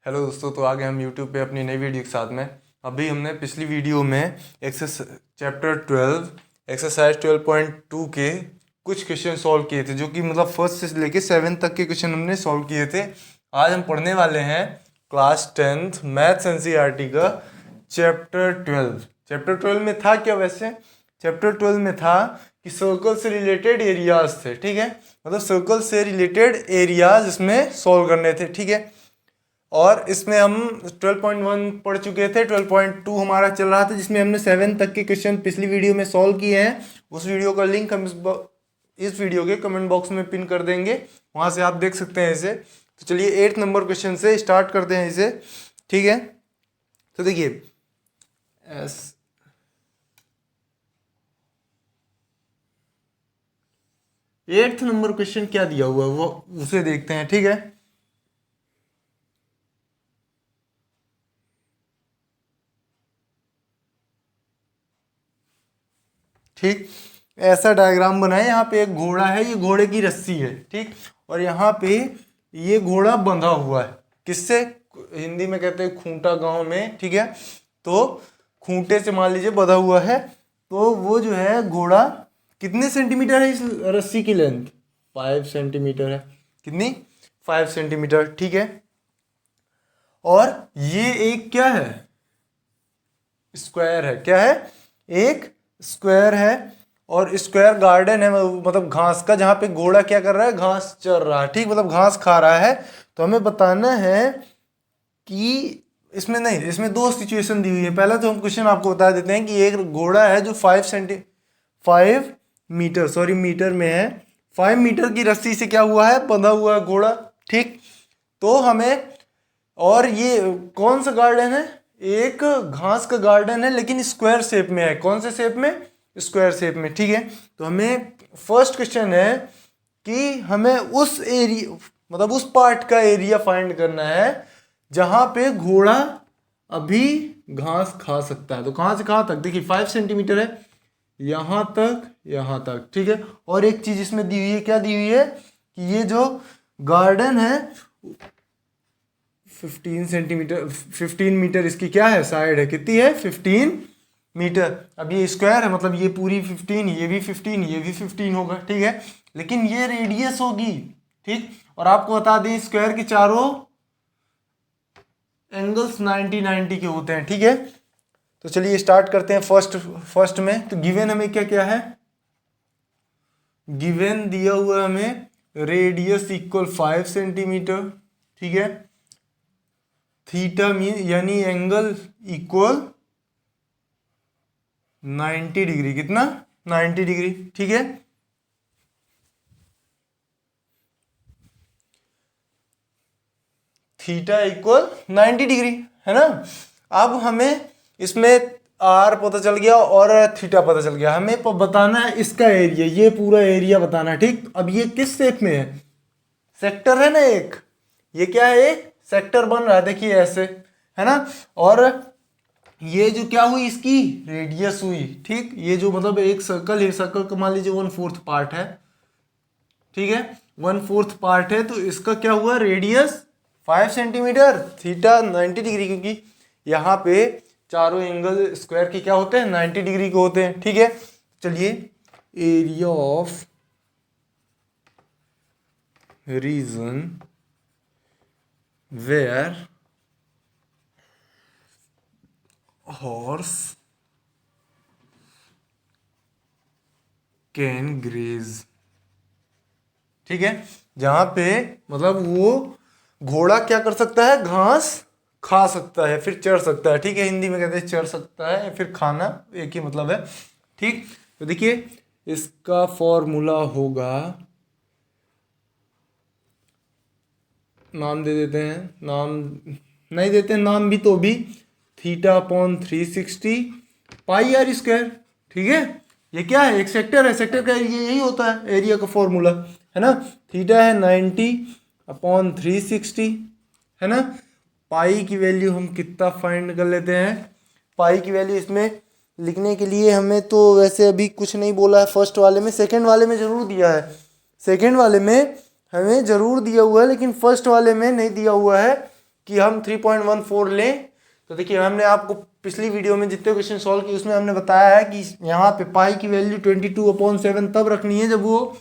Hello दोस्तों, तो आ गए हम YouTube पे अपनी नई वीडियो के साथ में। अभी हमने पिछली वीडियो में चैप्टर 12 एक्सरसाइज 12.2 के कुछ क्वेश्चन सॉल्व किए थे, जो कि मतलब फर्स्ट से लेके 7 तक के क्वेश्चन हमने सॉल्व किए थे। आज हम पढ़ने वाले हैं क्लास 10th मैथ्स एनसीईआरटी का चैप्टर 12। चैप्टर 12 में था क्या? वैसे चैप्टर 12 में था कि सर्कल से रिलेटेड एरियाज थे, ठीक है। मतलब सर्कल से रिलेटेड एरियाज इसमें सॉल्व करने थे, ठीक है। और इसमें हम 12.1 पढ़ चुके थे, 12.2 हमारा चल रहा था, जिसमें हमने 7 तक के क्वेश्चन पिछली वीडियो में सॉल्व किए हैं। उस वीडियो का लिंक हम इस वीडियो के कमेंट बॉक्स में पिन कर देंगे, वहाँ से आप देख सकते हैं इसे। तो चलिए 8 नंबर क्वेश्चन से स्टार्ट करते हैं इसे, ठीक है। तो देखिए एट्थ नंबर क्वेश्चन क्या दिया हुआ है वो उसे देखते हैं, ठीक है। ठीक, ऐसा डायग्राम बनाए। यहाँ पे एक घोड़ा है, ये घोड़े की रस्सी है, ठीक। और यहाँ पे ये घोड़ा बंधा हुआ है किससे? हिंदी में कहते हैं खूंटा गांव में, ठीक है। तो खूंटे से मान लीजिए बंधा हुआ है। तो वो जो है घोड़ा कितने सेंटीमीटर है? इस रस्सी की लेंथ 5 सेंटीमीटर है। कितनी? 5 सेंटीमीटर, ठीक है। और ये एक क्या है? स्क्वायर है। क्या है? एक स्क्वायर है। और स्क्वायर गार्डन है, मतलब घास का, जहाँ पे घोड़ा क्या कर रहा है? घास चर रहा है, ठीक, मतलब घास खा रहा है। तो हमें बताना है कि इसमें नहीं, इसमें दो सिचुएशन दी हुई है। पहला तो हम क्वेश्चन आपको बता देते हैं कि एक घोड़ा है जो 5 मीटर, सॉरी मीटर में है, 5 मीटर की रस्सी से क्या हुआ है? बंधा हुआ है घोड़ा, ठीक। तो हमें, और ये कौन सा गार्डन है? एक घास का गार्डन है, लेकिन स्क्वायर शेप में है। कौन से शेप में? स्क्वायर शेप में, ठीक है। तो हमें फर्स्ट क्वेश्चन है कि हमें उस एरिया, मतलब उस पार्ट का एरिया फाइंड करना है जहां पे घोड़ा अभी घास खा सकता है। तो कहां से कहां तक? देखिए 5 सेंटीमीटर है, यहां तक, ठीक है। और एक चीज इसमें दी हुई है, क्या दी हुई है? कि ये जो गार्डन है 15 सेंटीमीटर, 15 मीटर इसकी क्या है? साइड है। कितनी है? 15 मीटर। अब ये स्क्वायर है, मतलब ये पूरी 15, ये भी 15, ये भी 15 होगा, ठीक है। लेकिन ये रेडियस होगी, ठीक। और आपको बता दें स्क्वायर के चारों एंगल्स 90 के होते हैं, ठीक है। तो चलिए स्टार्ट करते हैं फर्स्ट में। तो गिवन हमें क्या क्या है? गिवन दिया हुआ है हमें रेडियस इक्वल 5 सेंटीमीटर, ठीक है। थीटा मीन यानी एंगल इक्वल 90 डिग्री। कितना? 90 डिग्री, ठीक है। थीटा इक्वल 90 डिग्री, है ना। अब हमें इसमें आर पता चल गया और थीटा पता चल गया। हमें बताना है इसका एरिया, ये पूरा एरिया बताना है, ठीक। अब ये किस शेप में है? सेक्टर है ना एक, ये क्या है? एक सेक्टर बन रहा है, देखिए ऐसे, है ना। और ये जो क्या हुई? इसकी रेडियस हुई, ठीक। ये जो मतलब एक सर्कल है, सर्कल का मान लीजिए 1/4 पार्ट है, ठीक है। 1/4 पार्ट है, तो इसका क्या हुआ? रेडियस 5 सेंटीमीटर, थीटा 90 डिग्री, क्योंकि यहाँ पे चारों एंगल स्क्वायर के क्या होते हैं? 90 डिग्री के होते हैं, ठीक है। चलिए area of region where horse can graze, ठीक है। जहां पे मतलब वो घोड़ा क्या कर सकता है? घास खा सकता है, फिर चढ़ सकता है, ठीक है। हिंदी में कहते हैं चढ़ सकता है या फिर खाना, एक ही मतलब है, ठीक। तो देखिए इसका फॉर्मूला होगा, नाम दे देते हैं, नाम नहीं देते हैं नाम भी, तो भी theta upon 360 pi r square, ठीक है। ये क्या है? एक सेक्टर है, सेक्टर का एरिया यही होता है, एरिया का फॉर्मूला, है ना। थीटा है 90 अपॉन 360, है ना। पाई की वैल्यू हम कितना फाइंड कर लेते हैं? पाई की वैल्यू इसमें लिखने के लिए हमें तो वैसे अभी कुछ नहीं बोला है फर्स्ट वाले में, सेकंड वाले में जरूर दिया है। सेकंड वाले में हमें जरूर दिया हुआ है, लेकिन फर्स्ट वाले में नहीं दिया हुआ है। कि हम 3.14 लें, तो देखिए हमने आपको पिछली वीडियो में जितने क्वेश्चन सॉल्व किए उसमें हमने बताया है कि यहाँ पे पाई की वैल्यू 22/7 तब रखनी है जब वो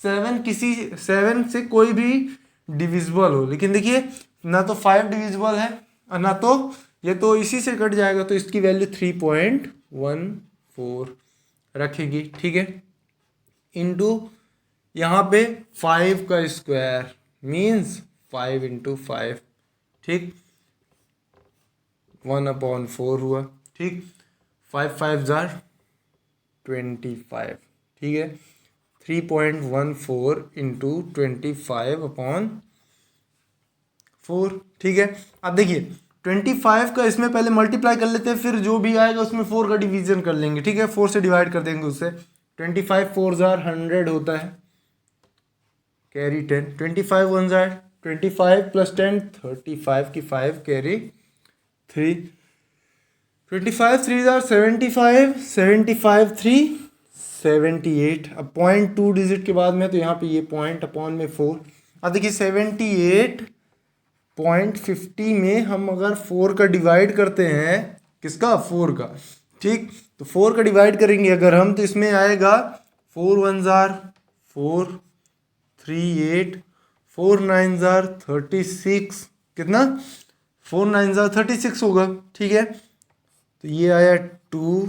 7 से कोई भी डिविजिबल हो। लेकिन देखिए ना तो 5 डिविजिबल है और ना तो ये, तो इसी से कट जाएगा, तो इसकी वैल्यू 3.14 रखेगी। ठीक है, इंटू यहाँ पे 5 का स्क्वायर मीन्स 5 × 5, ठीक, 1/4 हुआ। ठीक, 5 5 जार 25, ठीक है, 3.14 × 25/4। ठीक है, अब देखिए 25 का इसमें पहले मल्टीप्लाई कर लेते हैं, फिर जो भी आएगा उसमें 4 का डिवीजन कर लेंगे। ठीक है, 4 से डिवाइड कर देंगे उससे। 25 4 जार 100 होता है, कैरी 10, 25 1 जार 25 + 10 35 की 5 कैरी 3, 25 3 जार 75, 75 3 78। अब 0.2 डिजिट के बाद में, तो यहाँ पे ये पॉइंट अपॉन में 4। अब देखिए 78.50 में हम अगर 4 का डिवाइड करते हैं, किसका, 4 का, ठीक, तो 4 का डिवाइड करेंगे अगर हम, तो इसमें आएगा 4 1 जार 4, 3 8, 4 9 जार 36, कितना, 4 9 जार 36 होगा। ठीक है, तो ये आया 2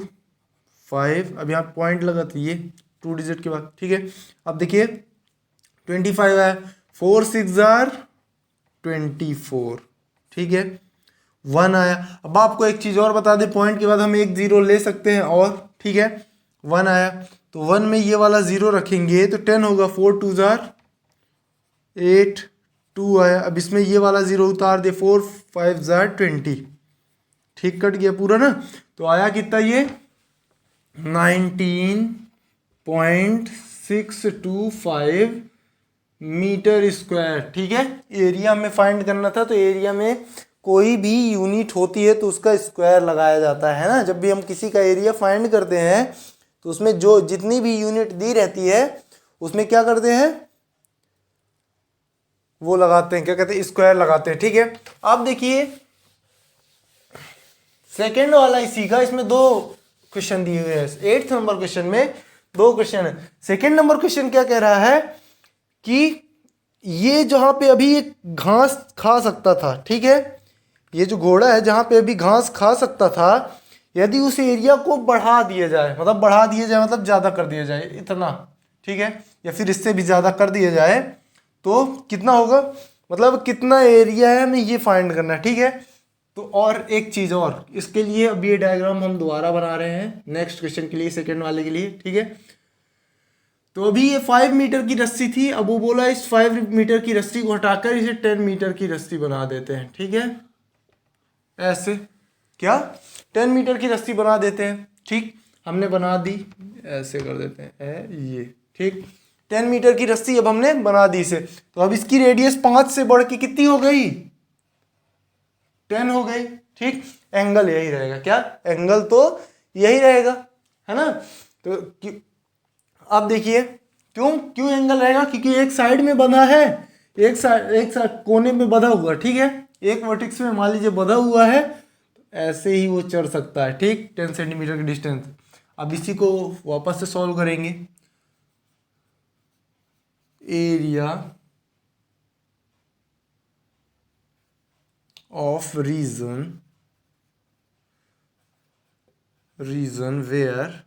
5, अब यहाँ पॉइंट लगा तो ये 2 डिजिट के बाद। ठीक है, अब देखिए 25 आया, 4 6 जार 24, ठीक है, 1 आया। अब आपको एक चीज़ और बता दें, पॉइंट के बाद हम एक 0 ले सकते हैं और, ठीक है, 1 आया तो 1 में ये वाला 0 रखेंगे तो 10 होगा, 4 2 जार 8, 2 आया। अब इसमें ये वाला 0 उतार दे, 4 5 जार 20, ठीक, कट गया पूरा ना, तो आया कितना ये 19.625 मीटर स्क्वायर। ठीक है, एरिया में फाइंड करना था, तो एरिया में कोई भी यूनिट होती है तो उसका स्क्वायर लगाया जाता है ना। जब भी हम किसी का एरिया फाइंड करते हैं तो उसमें जो जितनी भी यूनिट दी रहती है उसमें क्या करते हैं, वो लगाते हैं, क्या कहते हैं, स्क्वायर लगाते हैं। ठीक है, अब देखिए सेकेंड वाला इसी का, इसमें 2 क्वेश्चन दिए हुए हैं। 8th नंबर क्वेश्चन में 2 क्वेश्चन है। सेकेंड नंबर क्वेश्चन क्या कह रहा है कि ये जहां पे अभी एक घास खा सकता था, ठीक है, ये जो घोड़ा है जहां पे अभी घास खा सकता था, यदि उस एरिया को बढ़ा दिया जाए, मतलब ज़्यादा कर दिया जाए इतना, ठीक है, या फिर इससे भी ज़्यादा कर दिया जाए तो कितना होगा, मतलब कितना एरिया है, हमें ये फाइंड करना है। ठीक है, तो और एक चीज़ और, इसके लिए अब ये डायग्राम हम दोबारा बना रहे हैं नेक्स्ट क्वेश्चन के लिए, सेकेंड वाले के लिए। ठीक है, तो अभी ये 5 मीटर की रस्सी थी, अब वो बोला इस 5 मीटर की रस्सी को हटाकर इसे 10 मीटर की रस्सी बना देते हैं। ठीक है, ऐसे क्या 10 मीटर की रस्सी बना देते हैं। ठीक, हमने बना दी, ऐसे कर देते हैं ये, ठीक, 10 मीटर की रस्सी अब हमने बना दी इसे, तो अब इसकी रेडियस 5 से बढ़ के कितनी हो गई, 10 हो गई। ठीक, एंगल यही रहेगा, क्या, एंगल तो यही रहेगा, है ना। तो अब देखिए क्यों एंगल रहेगा, क्योंकि एक साइड में बंधा है, एक साइड कोने में बंधा हुआ, ठीक है, एक वर्टेक्स में मान लीजिए बंधा हुआ है, तो ऐसे ही वो चढ़ सकता है। ठीक, 10 सेंटीमीटर की डिस्टेंस। अब इसी को वापस से सॉल्व करेंगे। Area of region where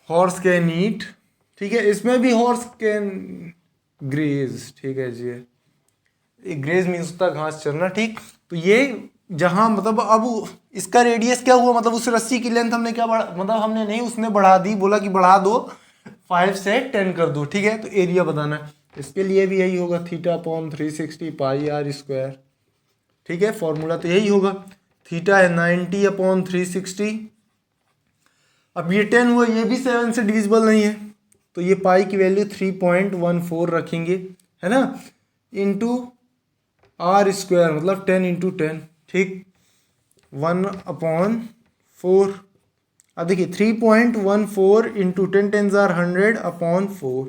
horse can eat, ठीक है, इसमें भी हॉर्स कैन ग्रेज, ठीक है जी, ग्रेज मीन्स होता है घास चरना। ठीक, तो ये जहां मतलब अब इसका रेडियस क्या हुआ, मतलब उस रस्सी की लेंथ हमने क्या बढ़ा, मतलब हमने नहीं, उसने बढ़ा दी, बोला कि बढ़ा दो 5 से 10 कर दो। ठीक है, तो एरिया बताना है, इसके लिए भी यही होगा, θ/360 πr²। ठीक है, फॉर्मूला तो यही होगा, थीटा है 90/360। अब ये 10 हुआ, ये भी 7 से डिविजिबल नहीं है, तो ये पाई की वैल्यू 3.14 रखेंगे, है ना, इंटू r² मतलब 10 × 10, ठीक, 1/4। अब देखिए 3.14 × 10 10 = 100/4,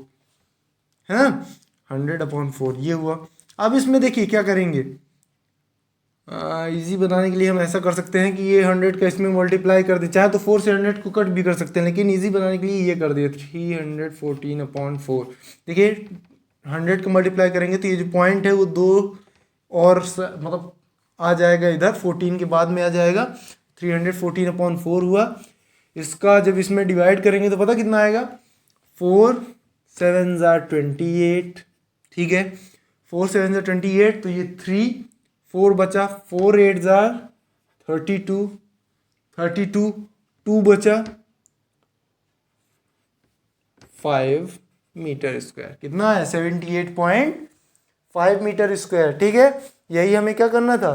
है ना। 100/4 ये हुआ। अब इसमें देखिए क्या करेंगे, इजी बनाने के लिए हम ऐसा कर सकते हैं कि ये 100 का इसमें मल्टीप्लाई कर दें, चाहे तो 4 से 100 को कट भी कर सकते हैं, लेकिन इजी बनाने के लिए ये कर दिए 314/4। देखिए 100 का मल्टीप्लाई करेंगे तो ये जो पॉइंट है वो दो और मतलब आ जाएगा इधर, 14 के बाद में आ जाएगा, 314/4 हुआ। इसका जब इसमें डिवाइड करेंगे तो पता कितना आएगा, 4 7 28, ठीक है, 4 7 28, तो ये 3 4 बचा, 4 8 32, 32 2 बचा 5 मीटर स्क्वायर, कितना है 78.5 मीटर स्क्वायर, ठीक है। यही हमें क्या करना था,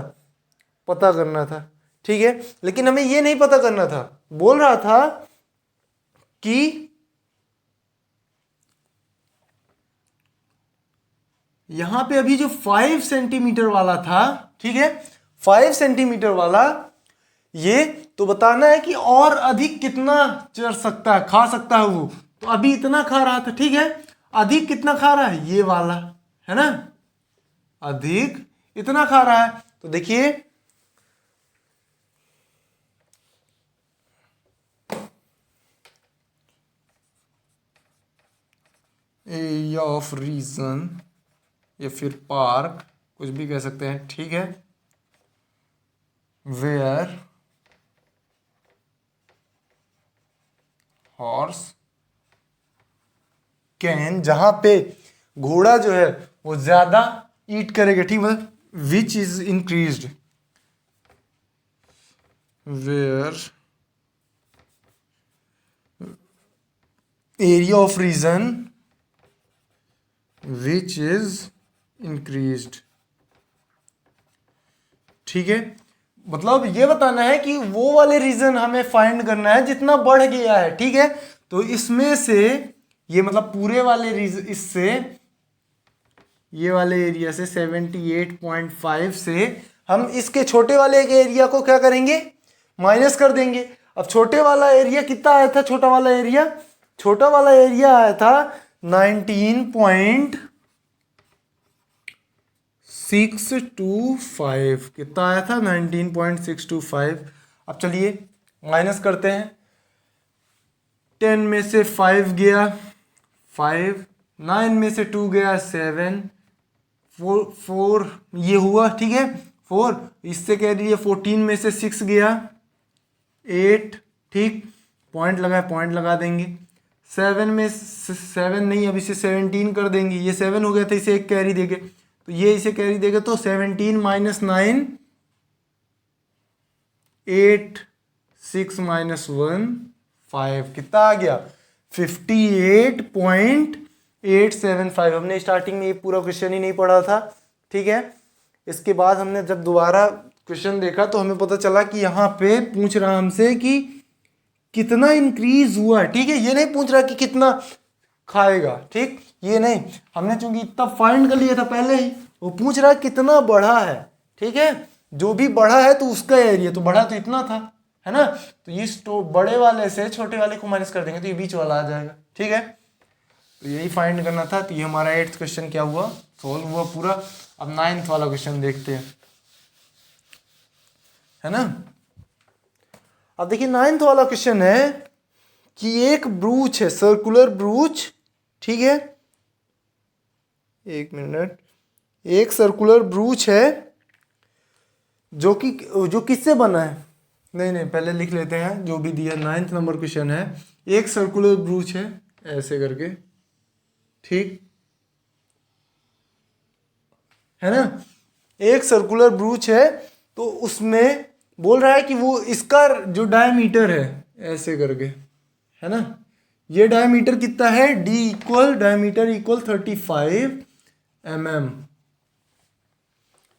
पता करना था, ठीक है। लेकिन हमें ये नहीं पता करना था, बोल रहा था कि यहां पे अभी जो 5 सेंटीमीटर वाला था, ठीक है, 5 सेंटीमीटर वाला, ये तो बताना है कि और अधिक कितना चढ़ सकता है, खा सकता है वो, तो अभी इतना खा रहा था, ठीक है। अधिक कितना खा रहा है, ये वाला है ना, अधिक इतना खा रहा है। तो देखिए एरिया ऑफ रीजन या फिर पार्क, कुछ भी कह सकते हैं, ठीक है, वेयर हॉर्स कैन, जहां पे घोड़ा जो है वो ज्यादा ईट करेगा, ठीक, मतलब which is increased, where area of region which is increased, ठीक है। मतलब ये बताना है कि वो वाले रीजन हमें फाइंड करना है जितना बढ़ गया है, ठीक है। तो इसमें से ये मतलब पूरे वाले रीजन, इससे ये वाले एरिया से 78.5 से हम इसके छोटे वाले के एरिया को क्या करेंगे, माइनस कर देंगे। अब छोटे वाला एरिया कितना आया था, छोटा वाला एरिया आया था 19.625, कितना आया था 19.625। अब चलिए माइनस करते हैं, 10 में से 5 गया 5, 9 में से 2 गया 7, 4 ये हुआ, ठीक है, 4, इससे कह रही है 14 में से 6 गया 8, ठीक, पॉइंट लगा देंगे, 7 में 7 नहीं, अब इसे 17 कर देंगे, ये 7 हो गया था, इसे एक कैरी देंगे, तो ये इसे कैरी देगा, तो 17 - 9 8 6 - 1 5, कितना आ गया 58.875। हमने स्टार्टिंग में ये पूरा क्वेश्चन ही नहीं पढ़ा था, ठीक है। इसके बाद हमने जब दोबारा क्वेश्चन देखा तो हमें पता चला कि यहाँ पे पूछ रहा हमसे कि कितना इंक्रीज हुआ, ठीक है, ये नहीं पूछ रहा कि कितना खाएगा, ठीक, ये नहीं, हमने चूंकि इतना फाइंड कर लिया था पहले ही, वो पूछ रहा है कितना बढ़ा है, ठीक है, जो भी बढ़ा है तो उसका एरिया, तो बढ़ा तो इतना था, है ना, तो इस तो बड़े वाले से छोटे वाले को माइनस कर देंगे तो ये बीच वाला आ जाएगा, ठीक है। तो यही फाइंड करना था, तो ये हमारा 8th क्वेश्चन क्या हुआ, सॉल्व हुआ पूरा। अब 9th वाला क्वेश्चन देखते हैं, है ना। अब देखिए 9th वाला क्वेश्चन है कि एक ब्रूच है, सर्कुलर ब्रूच, ठीक है, एक मिनट, एक सर्कुलर ब्रूच है जो किससे बना है, नहीं पहले लिख लेते हैं जो भी दिया, 9th नंबर क्वेश्चन है, एक सर्कुलर ब्रूच है ऐसे करके, ठीक है ना, एक सर्कुलर ब्रूच है, तो उसमें बोल रहा है कि वो इसका जो डायमीटर है ऐसे करके, है ना, ये डायमीटर कितना है, डायमीटर इक्वल 35 mm,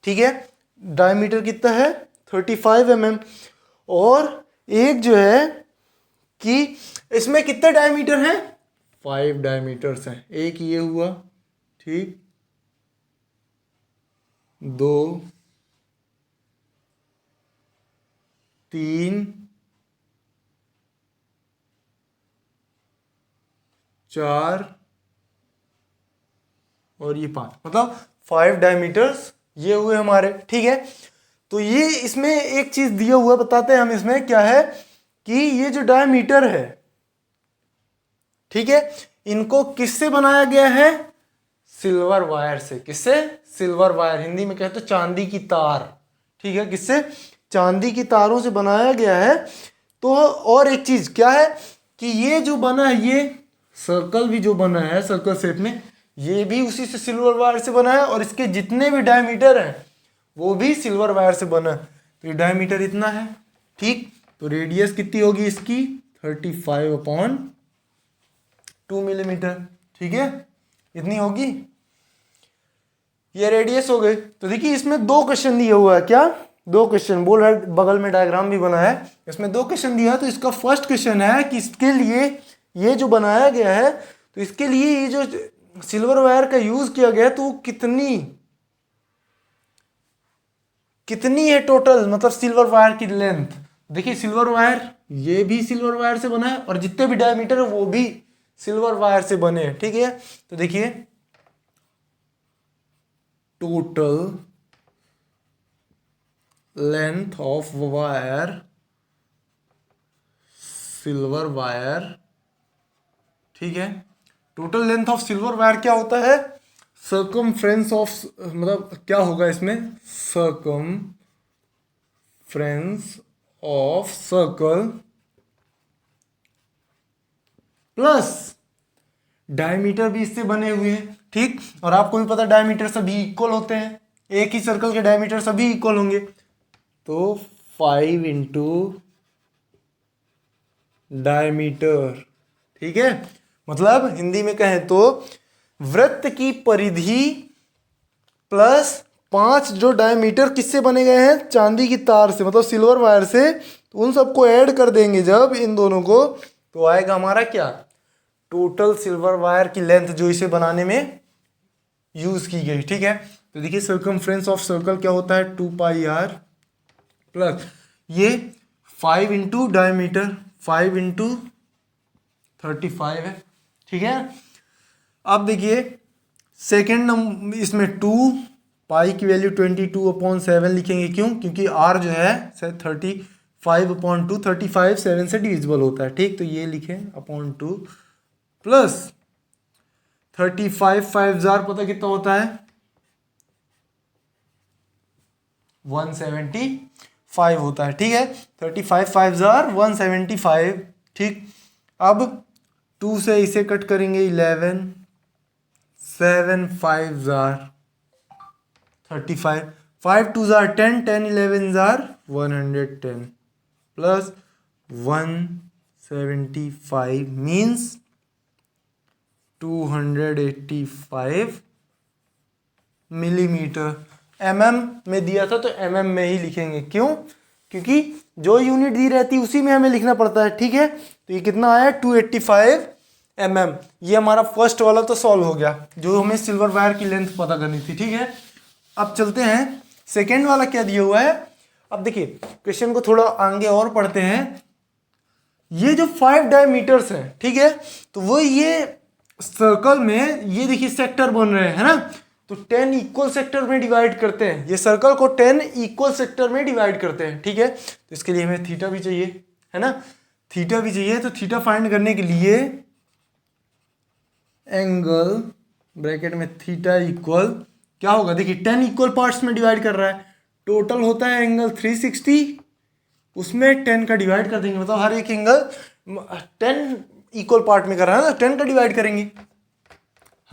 ठीक है, डायमीटर कितना है 35 mm। और एक जो है कि इसमें कितने डायमीटर हैं, 5 डायमीटर्स हैं, एक ये हुआ, ठीक, 2 3 4 और ये 5, मतलब 5 डायमीटर्स ये हुए हमारे, ठीक है। तो ये इसमें एक चीज दिया हुआ बताते हैं हम, इसमें क्या है कि ये जो डायमीटर है, ठीक है, इनको किससे बनाया गया है? सिल्वर वायर से। किससे? सिल्वर वायर, हिंदी में कहते हैं चांदी की तार, ठीक है। किससे? चांदी की तारों से बनाया गया है। तो और एक चीज क्या है कि ये जो बना है, ये सर्कल भी जो बना है सर्कल शेप में, ये भी उसी से सिल्वर वायर से बना है, और इसके जितने भी डायमीटर हैं वो भी सिल्वर वायर से बना है। तो ये डायमीटर इतना है, ठीक। तो रेडियस कितनी होगी इसकी? 35/2 मिलीमीटर, ठीक है, इतनी होगी। ये रेडियस हो गई। तो देखिए इसमें 2 क्वेश्चन दिया हुआ है। क्या? 2 क्वेश्चन बोल रहा है, बगल में डायग्राम भी बना है, इसमें 2 क्वेश्चन दिया है। तो इसका फर्स्ट क्वेश्चन है कि इसके लिए ये जो बनाया गया है, तो इसके लिए ये जो सिल्वर वायर का यूज किया गया है, तो कितनी है टोटल, मतलब सिल्वर वायर की लेंथ। देखिए सिल्वर वायर, ये भी सिल्वर वायर से बना है, और जितने भी डायमीटर है वो भी सिल्वर वायर से बने हैं, ठीक है। तो देखिए total length of wire, silver wire, ठीक है। Total length of silver wire क्या होता है? सर्कमफ्रेंस ऑफ, मतलब क्या होगा इसमें? Circumference of circle plus diameter भी इससे बने हुए हैं, ठीक। और आपको भी पता डायमीटर सभी इक्वल होते हैं, एक ही सर्कल के डायमीटर सभी इक्वल होंगे। तो 5 इंटू डायमीटर, ठीक है। मतलब हिंदी में कहें तो वृत्त की परिधि प्लस 5 जो डायमीटर किससे बने गए हैं? चांदी की तार से, मतलब सिल्वर वायर से। तो उन सबको ऐड कर देंगे जब इन दोनों को, तो आएगा हमारा क्या? टोटल सिल्वर वायर की लेंथ जो इसे बनाने में यूज की गई, ठीक है। तो देखिए सर्कमफ्रेंस ऑफ सर्कल क्या होता है? 2πr प्लस ये 5 इंटू डायमीटर, 5 इंटू 35 है, ठीक है। अब देखिए सेकेंड नंबर, इसमें 2 पाई की वैल्यू 22/7 लिखेंगे। क्यों? क्योंकि r जो है 35/2, 35 7 से डिविजिबल होता है, ठीक। तो ये लिखें /2 प्लस 35 5 पता कितना होता है? 175 होता है, ठीक है। 35 5 175, ठीक। अब 2 से इसे कट करेंगे 11, 7 5 35, 5 2 10, 10 11 110 प्लस 175 मीन्स 285 मिलीमीटर। mm में दिया था तो mm में ही लिखेंगे। क्यों? क्योंकि जो यूनिट दी रहती है उसी में हमें लिखना पड़ता है, ठीक है। तो ये कितना आया? 285 mm। ये हमारा फर्स्ट वाला तो सॉल्व हो गया, जो हमें सिल्वर वायर की लेंथ पता करनी थी, ठीक है। अब चलते हैं सेकेंड वाला क्या दिया हुआ है। अब देखिए क्वेश्चन को थोड़ा आगे और पढ़ते हैं। ये जो 5 डायमीटर्स हैं, ठीक है, तो वो ये सर्कल में ये देखिए सेक्टर बन रहे हैं, है ना। तो 10 इक्वल सेक्टर में डिवाइड करते हैं, ये सर्कल को 10 इक्वल सेक्टर में डिवाइड करते हैं, ठीक है। तो इसके लिए हमें थीटा भी चाहिए, है ना, थीटा भी चाहिए। तो थीटा फाइंड करने के लिए एंगल ब्रैकेट में थीटा इक्वल क्या होगा? देखिए 10 इक्वल पार्ट्स में डिवाइड कर रहा है, टोटल होता है एंगल 360, उसमें 10 का डिवाइड कर देंगे, मतलब हर एक एंगल 10 इक्वल पार्ट में कर रहा है ना, 10 का डिवाइड करेंगे।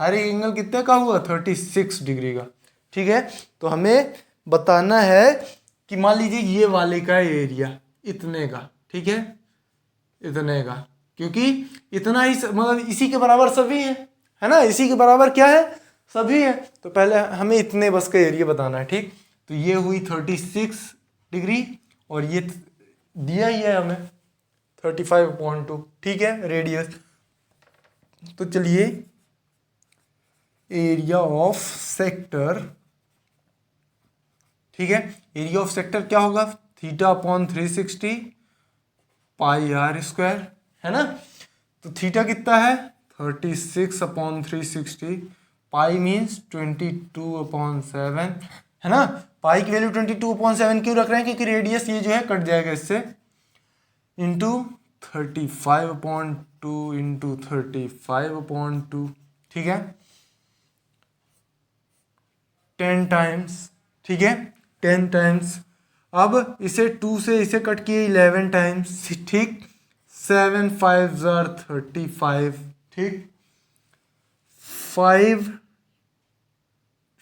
हर एक एंगल कितने का हुआ? 36 डिग्री का, ठीक है। तो हमें बताना है कि मान लीजिए ये वाले का एरिया इतने का, ठीक है, इतने का, क्योंकि इतना ही मतलब इसी के बराबर सभी है ना, इसी के बराबर क्या है? सभी है। तो पहले हमें इतने बस का एरिया बताना है, ठीक। तो ये हुई 36 डिग्री और ये दिया ही है हमें 35/2, ठीक है, रेडियस। तो चलिए एरिया ऑफ सेक्टर, ठीक है, एरिया ऑफ सेक्टर क्या होगा? θ/360 πr², है ना। तो थीटा कितना है? 36/360 पाई मीन्स 22/7 है ना। पाई की वैल्यू 22/7 क्यों रख रहे हैं, क्योंकि रेडियस ये जो है कट जाएगा इससे, इंटू 35/2 इंटू 35/2, ठीक है, 10 टाइम्स, ठीक है, 10 टाइम्स। अब इसे 2 से इसे कट किए 11 टाइम्स, ठीक, 7 5 जार 35, ठीक, 5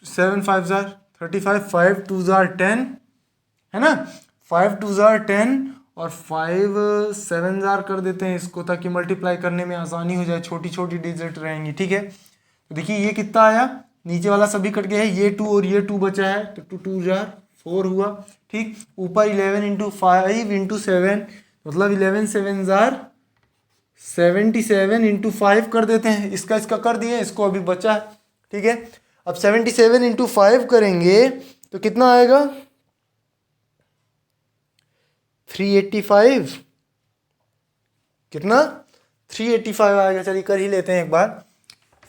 7 5 जार 35, 5 2 जार 10 है ना, 5 2 जार 10 और 5 7 जार कर देते हैं इसको, ताकि मल्टीप्लाई करने में आसानी हो जाए, छोटी छोटी डिजिट रहेंगी, ठीक है। तो देखिए ये कितना आया, नीचे वाला सभी कट गया है, ये 2 और ये 2 बचा है, तो 2 2 जार 4 हुआ, ठीक। ऊपर 11 इंटू 5 इंटू 7, मतलब 11 7 जार 77 इंटू 5 कर देते हैं, इसका इसका कर दिए, इसको अभी बचा है, ठीक है। अब 77 इंटू 5 करेंगे तो कितना आएगा, 385, कितना, 385 आएगा। चलिए कर ही लेते हैं एक बार,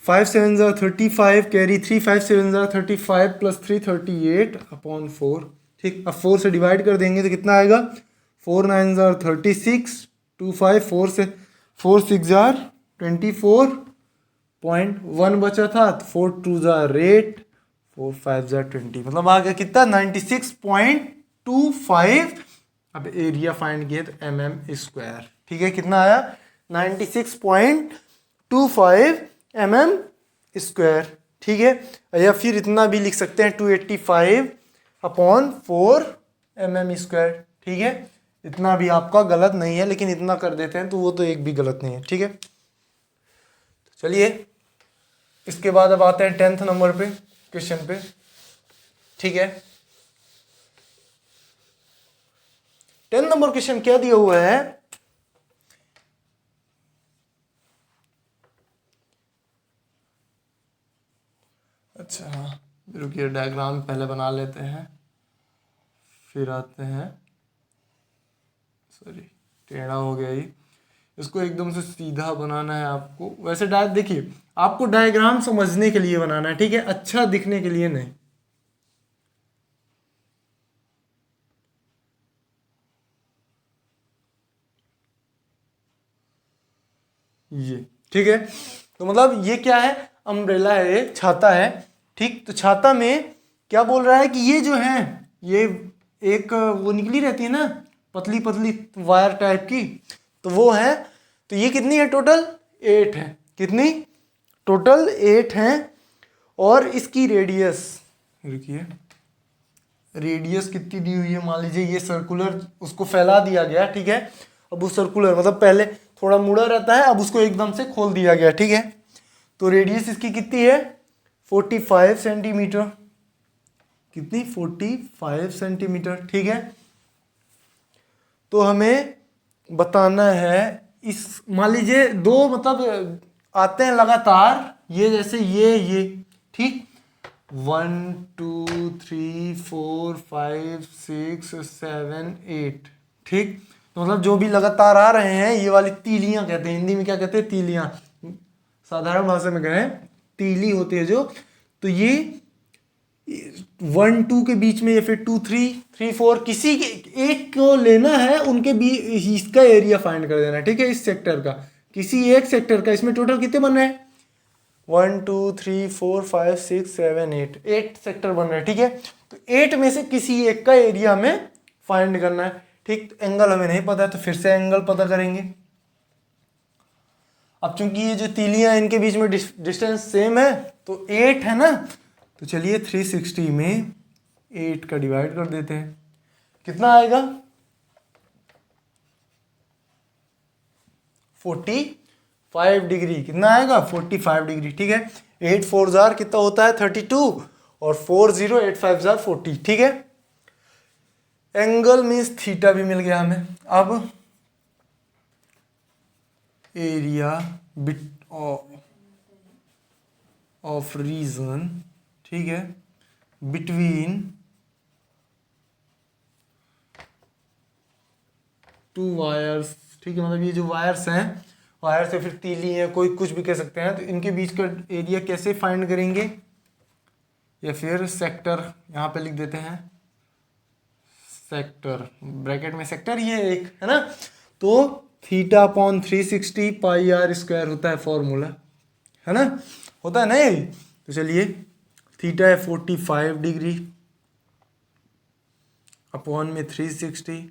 5 7 ज़ा 35 कैरी 3, 5 7 ज़ा 35 प्लस 3 38/4, ठीक। अब 4 से डिवाइड कर देंगे तो कितना आएगा, 4 9 ज़ा 36, 2 5 4 से 4 6 ज़ा 24.1 बचा था, 4 2 ज़ा 8, 4 5 ज़ा 20, मतलब आ गया कितना, 96.25। अब एरिया फाइंड किए तो mm², ठीक है, कितना आया, 96.25 mm², ठीक है। या फिर इतना भी लिख सकते हैं 285/4 mm², ठीक है। इतना भी आपका गलत नहीं है, लेकिन इतना कर देते हैं तो वो तो एक भी गलत नहीं है, ठीक है। तो चलिए इसके बाद अब आते हैं 10th नंबर पे, क्वेश्चन पे, ठीक है। 10 नंबर क्वेश्चन क्या दिया हुआ है, अच्छा हाँ रुकिए, डायग्राम पहले बना लेते हैं, फिर आते हैं, सॉरी टेढ़ा हो गया ही, इसको एकदम से सीधा बनाना है आपको। वैसे देखिए आपको डायग्राम समझने के लिए बनाना है, ठीक है, अच्छा दिखने के लिए नहीं। ये ठीक है, तो मतलब ये क्या है, अम्ब्रेला है, ये छाता है, ठीक। तो छाता में क्या बोल रहा है कि ये जो है, ये एक वो निकली रहती है ना पतली पतली वायर टाइप की, तो वो है, तो ये कितनी है टोटल, 8 है, कितनी टोटल 8 है। और इसकी रेडियस, रुकिए, रेडियस कितनी दी हुई है, मान लीजिए ये सर्कुलर उसको फैला दिया गया, ठीक है। अब वो सर्कुलर मतलब पहले थोड़ा मुड़ा रहता है, अब उसको एकदम से खोल दिया गया, ठीक है। तो रेडियस इसकी कितनी है, 45 सेंटीमीटर, कितनी, 45 सेंटीमीटर, ठीक है। तो हमें बताना है, इस मान लीजिए दो मतलब आते हैं लगातार, ये जैसे ये ठीक, 1 2 3 4 5 6 7 8, ठीक। तो मतलब जो भी लगातार आ रहे हैं, ये वाली तीलियां कहते हैं, हिंदी में क्या कहते हैं, तीलियां, साधारण भाषा में कहें तीली होती है जो, तो ये 1 2 के बीच में, या फिर 2 3 3 4 किसी के एक को लेना है, उनके बीच इसका एरिया फाइंड कर देना है, ठीक है, इस सेक्टर का, किसी एक सेक्टर का। इसमें टोटल कितने बन रहे हैं, 1 2 3 4 5 6 7 8 सेक्टर बन रहे हैं, ठीक है। तो 8 में से किसी एक का एरिया हमें फाइंड करना है, ठीक। तो एंगल हमें नहीं पता है, तो फिर से एंगल पता करेंगे। अब चूंकि ये जो तीलियां इनके बीच में डिस्टेंस सेम है, तो 8 है ना, तो चलिए 360 में 8 का डिवाइड कर देते हैं, कितना आएगा, 45 डिग्री, कितना आएगा, 45 डिग्री, ठीक है। 8 4 जार कितना होता है, 32, और 4 0 8 5 जार 40, ठीक है। एंगल मीन्स थीटा भी मिल गया हमें। अब एरिया बिट ऑफ रीजन, ठीक है, बिटवीन टू वायर्स, ठीक है, मतलब ये जो वायर्स हैं वायर से फिर तीली है, कोई कुछ भी कह सकते हैं। तो इनके बीच का एरिया कैसे फाइंड करेंगे, या फिर सेक्टर यहाँ पे लिख देते हैं, सेक्टर ब्रैकेट में सेक्टर ये एक है ना। तो theta upon 360 pi r square होता है फॉर्मूला, है ना, होता है ना ये। तो चलिए थीटा है 45 डिग्री अपॉन में 360,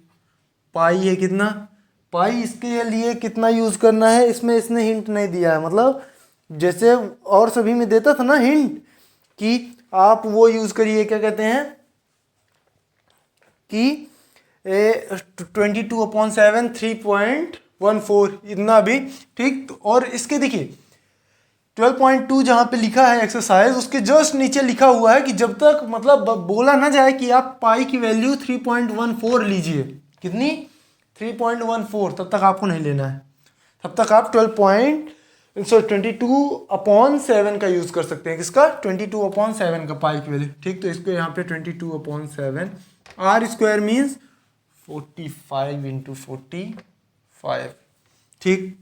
पाई है कितना, पाई इसके लिए कितना यूज करना है, इसमें इसने हिंट नहीं दिया है, मतलब जैसे और सभी में देता था ना हिंट कि आप वो यूज करिए, क्या कहते हैं कि 22/7 3.14 इतना भी, ठीक। और इसके देखिए 12.2 जहाँ पे लिखा है एक्सरसाइज, उसके जस्ट नीचे लिखा हुआ है कि जब तक मतलब बोला ना जाए कि आप पाई की वैल्यू 3.14 लीजिए, कितनी 3.14, तब तक आपको नहीं लेना है, तब तक आप 22/7 का यूज कर सकते हैं। किसका, 22/7 का पाई की वैल्यू, ठीक। तो इसको यहाँ पे 22/7 आर स्क्वायर मीन्स 45 × 45, ठीक।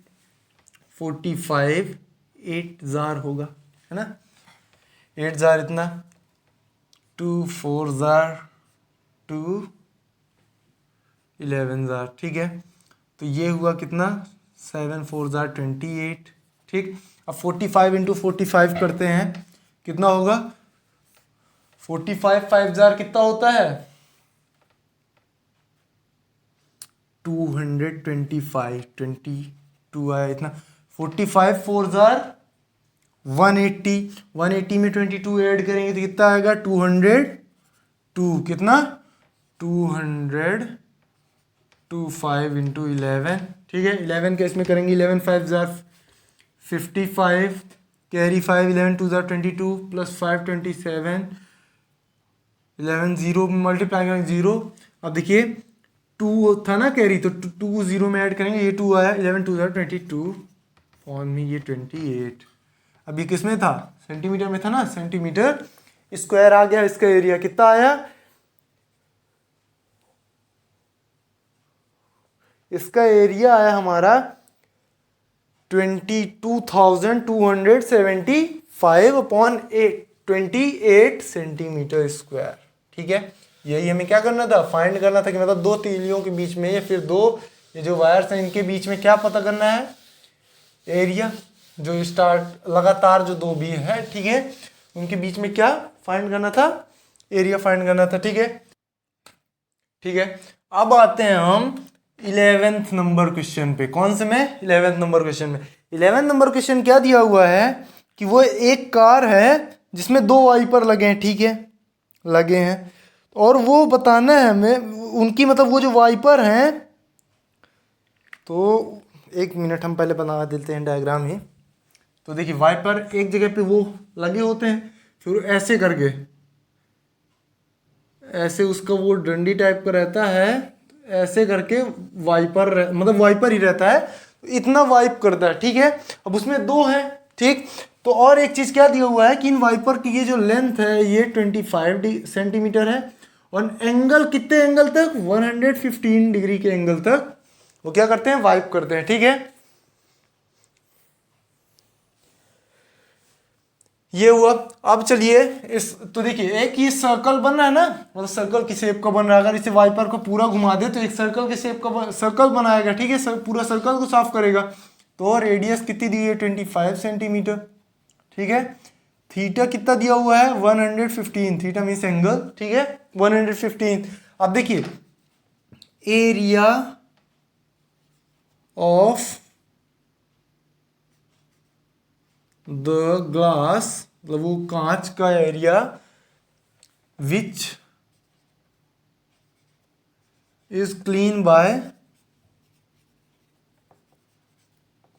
45 8 जार होगा, है ना, 8 जार इतना, 2 4 जार 2 11 जार, ठीक है। तो ये हुआ कितना 7 4 जार 28, ठीक। अब 45 × 45 करते हैं, कितना होगा 45 5 जार कितना होता है 225, 22 आया इतना। 45 4 जार 180, 180 में 22 ऐड करेंगे तो कितना आएगा 202, कितना 225 × 11, ठीक है। 11 का इसमें करेंगे, 11 5 jar 55, carry 5, 11 2 jar 22 plus 5 27, 11 0 multiply करेंगे 0। अब देखिए 2 था ना कैरी, तो 2 0 में ऐड करेंगे, ये 2 आया, 11 2 जार 22 फॉर्म में ये 28। अब ये किस में था, सेंटीमीटर में था ना, सेंटीमीटर स्क्वायर आ गया। इसका एरिया कितना आया, इसका एरिया आया हमारा 22,275/28 सेंटीमीटर स्क्वायर, ठीक है। यही हमें क्या करना था, फाइंड करना था कि मतलब दो तीलियों के बीच में या फिर दो ये जो वायर्स हैं इनके बीच में क्या पता करना है, एरिया जो स्टार्ट लगातार जो दो भी है, ठीक है, उनके बीच में क्या फाइंड करना था, एरिया फाइंड करना था, ठीक है, ठीक है। अब आते हैं हम 11th नंबर क्वेश्चन पे। कौन से में, 11th नंबर क्वेश्चन में। 11th नंबर क्वेश्चन क्या दिया हुआ है कि वो एक कार है जिसमें दो वाइपर लगे हैं, ठीक है, लगे हैं, और वो बताना है हमें उनकी मतलब वो जो वाइपर हैं, तो एक मिनट हम पहले बना देते हैं डायग्राम ही। तो देखिए वाइपर एक जगह पे वो लगे होते हैं, फिर ऐसे करके ऐसे उसका वो डंडी टाइप का रहता है, ऐसे करके वाइपर मतलब वाइपर ही रहता है, इतना वाइप करता है, ठीक है। अब उसमें दो है, ठीक। तो और एक चीज क्या दिया हुआ है कि इन वाइपर की ये जो लेंथ है ये 25 सेंटीमीटर है, और एंगल कितने एंगल तक, 115 डिग्री के एंगल तक वो क्या करते हैं, वाइप करते हैं, ठीक है। ये हुआ। अब चलिए इस, तो देखिए एक ही सर्कल बन रहा है ना, मतलब सर्कल की शेप का बन रहा है। अगर इसे वाइपर को पूरा घुमा दे तो एक सर्कल के शेप का सर्कल बनाएगा, ठीक है, पूरा सर्कल को साफ करेगा। तो रेडियस कितनी दी है 25 सेंटीमीटर, ठीक है। थीटा कितना दिया हुआ है 115, थीटा मीन्स एंगल, ठीक है, 115। अब देखिए एरिया ऑफ द ग्लास, मतलब वो कांच का area which is clean by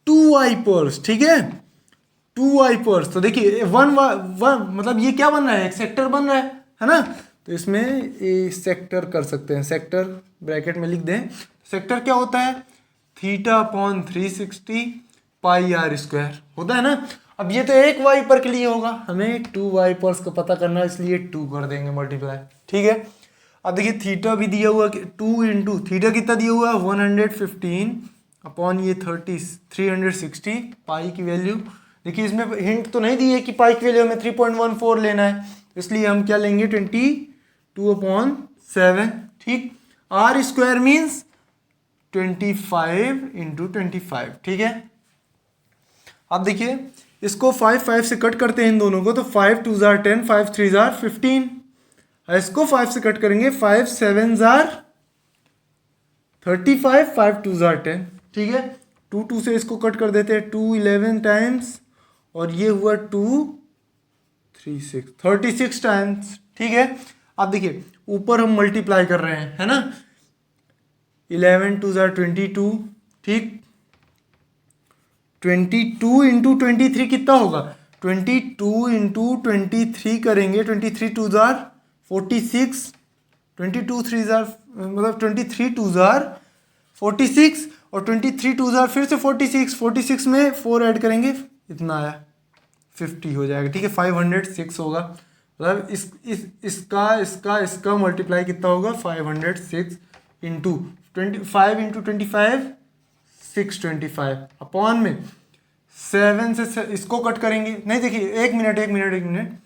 2 wipers, ठीक है, 2 वाइपर्स। तो देखिए वन मतलब ये क्या बन रहा है, एक सेक्टर बन रहा है ना। तो इसमें ये सेक्टर कर सकते हैं, सेक्टर ब्रैकेट में लिख दें। सेक्टर क्या होता है, theta upon 360 pi r square होता है ना। अब ये तो एक वाइपर के लिए होगा, हमें 2 वाइपर्स को पता करना है, इसलिए 2 कर देंगे मल्टीप्लाई, ठीक है। अब देखिए थीटा भी दिया हुआ 2 × थीटा कितना दिया हुआ है 115 अपॉन ये 360 पाई की वैल्यू। देखिए इसमें हिंट तो नहीं दी है कि पाई की वैल्यू हमें 3.14 लेना है, इसलिए हम क्या लेंगे 22/7। ठीक, आर स्क्वायर मीन्स 25/25। ठीक है, अब देखिए इसको 5 से कट करते हैं इन दोनों को, तो 5 2 जार 10, 5 3 जार 15। इसको 5 से कट करेंगे, 5 7 जार 35, 5 2 जार 10। ठीक है, 2 से इसको कट कर देते हैं, 2 11 टाइम्स, और ये हुआ 2 3 6 36 टाइम्स। ठीक है, अब देखिए ऊपर हम मल्टीप्लाई कर रहे हैं, है ना, 11 2 जार 22। ठीक, 22 इंटू 23 कितना होगा, 22 इंटू 23 करेंगे, 23 2 जार 46, 22 3 जार मतलब 23 2 जार 46, और 23 2 जार फिर से 46 में 4 ऐड करेंगे, इतना आया 50 हो जाएगा। ठीक है, 506 होगा, मतलब इसका मल्टीप्लाई कितना होगा, 506 इंटू 25 इंटू 25 625 अपॉन में 7 से इसको कट करेंगे। नहीं देखिए, एक मिनट,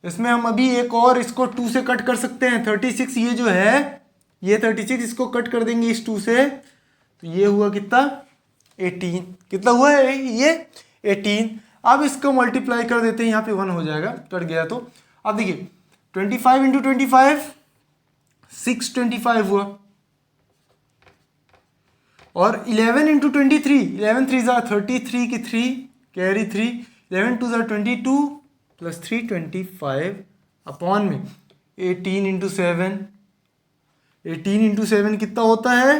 इसमें हम अभी एक और इसको 2 से कट कर सकते हैं। 36 ये जो है, ये 36 इसको कट कर देंगे इस 2 से, तो ये हुआ कितना 18। कितना हुआ है ये 18। अब इसको मल्टीप्लाई कर देते हैं, यहाँ पे 1 हो जाएगा, कट गया तो। अब देखिए 25 इंटू 25 625 हुआ, और 11 इंटू 23, 11 3 जार 33 की 3 कैरी 3, 11 2 जार 22 प्लस 325 अपॉन में 18 इंटू 7, 18 इंटू 7 कितना होता है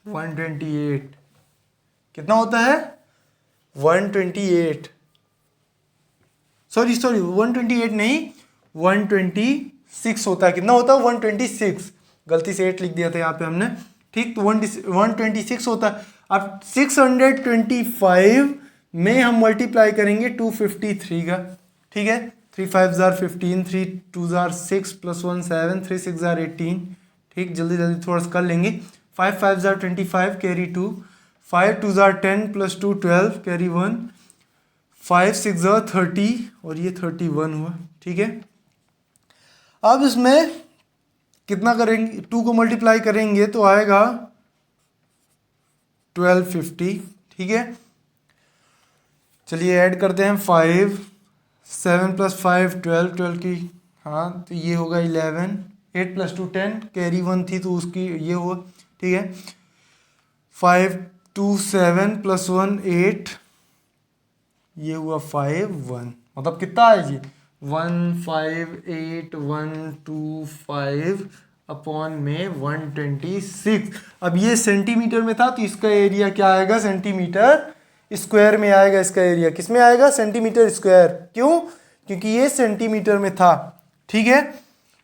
128। कितना होता है 128, सॉरी 128 नहीं 126 होता है। कितना होता है 126, गलती से 8 लिख दिया था यहाँ पे हमने। ठीक, तो 126 होता है। अब 625 में हम मल्टीप्लाई करेंगे 253 का। ठीक है, 3 5 जार 15, 3 2 जार 6 प्लस 1 7, 3 6 जार 18। ठीक, जल्दी थोड़ा सा कर लेंगे। 5 5 jar 25 carry 2, 5 2 jar 10 plus 2 12 carry 1, 5 6 jar 30, और ये 31 हुआ। ठीक है, अब इसमें कितना करेंगे, 2 को मल्टीप्लाई करेंगे तो आएगा 1250। ठीक है, चलिए ऐड करते हैं 5 7 प्लस 5 12 की, हाँ तो ये होगा 11, 8 प्लस 2 10 कैरी 1 थी तो उसकी ये हुआ। ठीक है, 5 2 7 प्लस 1 8, ये हुआ 5 1, मतलब कितना है जी 158,125 अपॉन में 126। अब ये सेंटीमीटर में था तो इसका एरिया क्या आएगा, सेंटीमीटर स्क्वायर में आएगा। इसका एरिया किस में आएगा, सेंटीमीटर स्क्वायर। क्यों, क्योंकि ये सेंटीमीटर में था। ठीक है,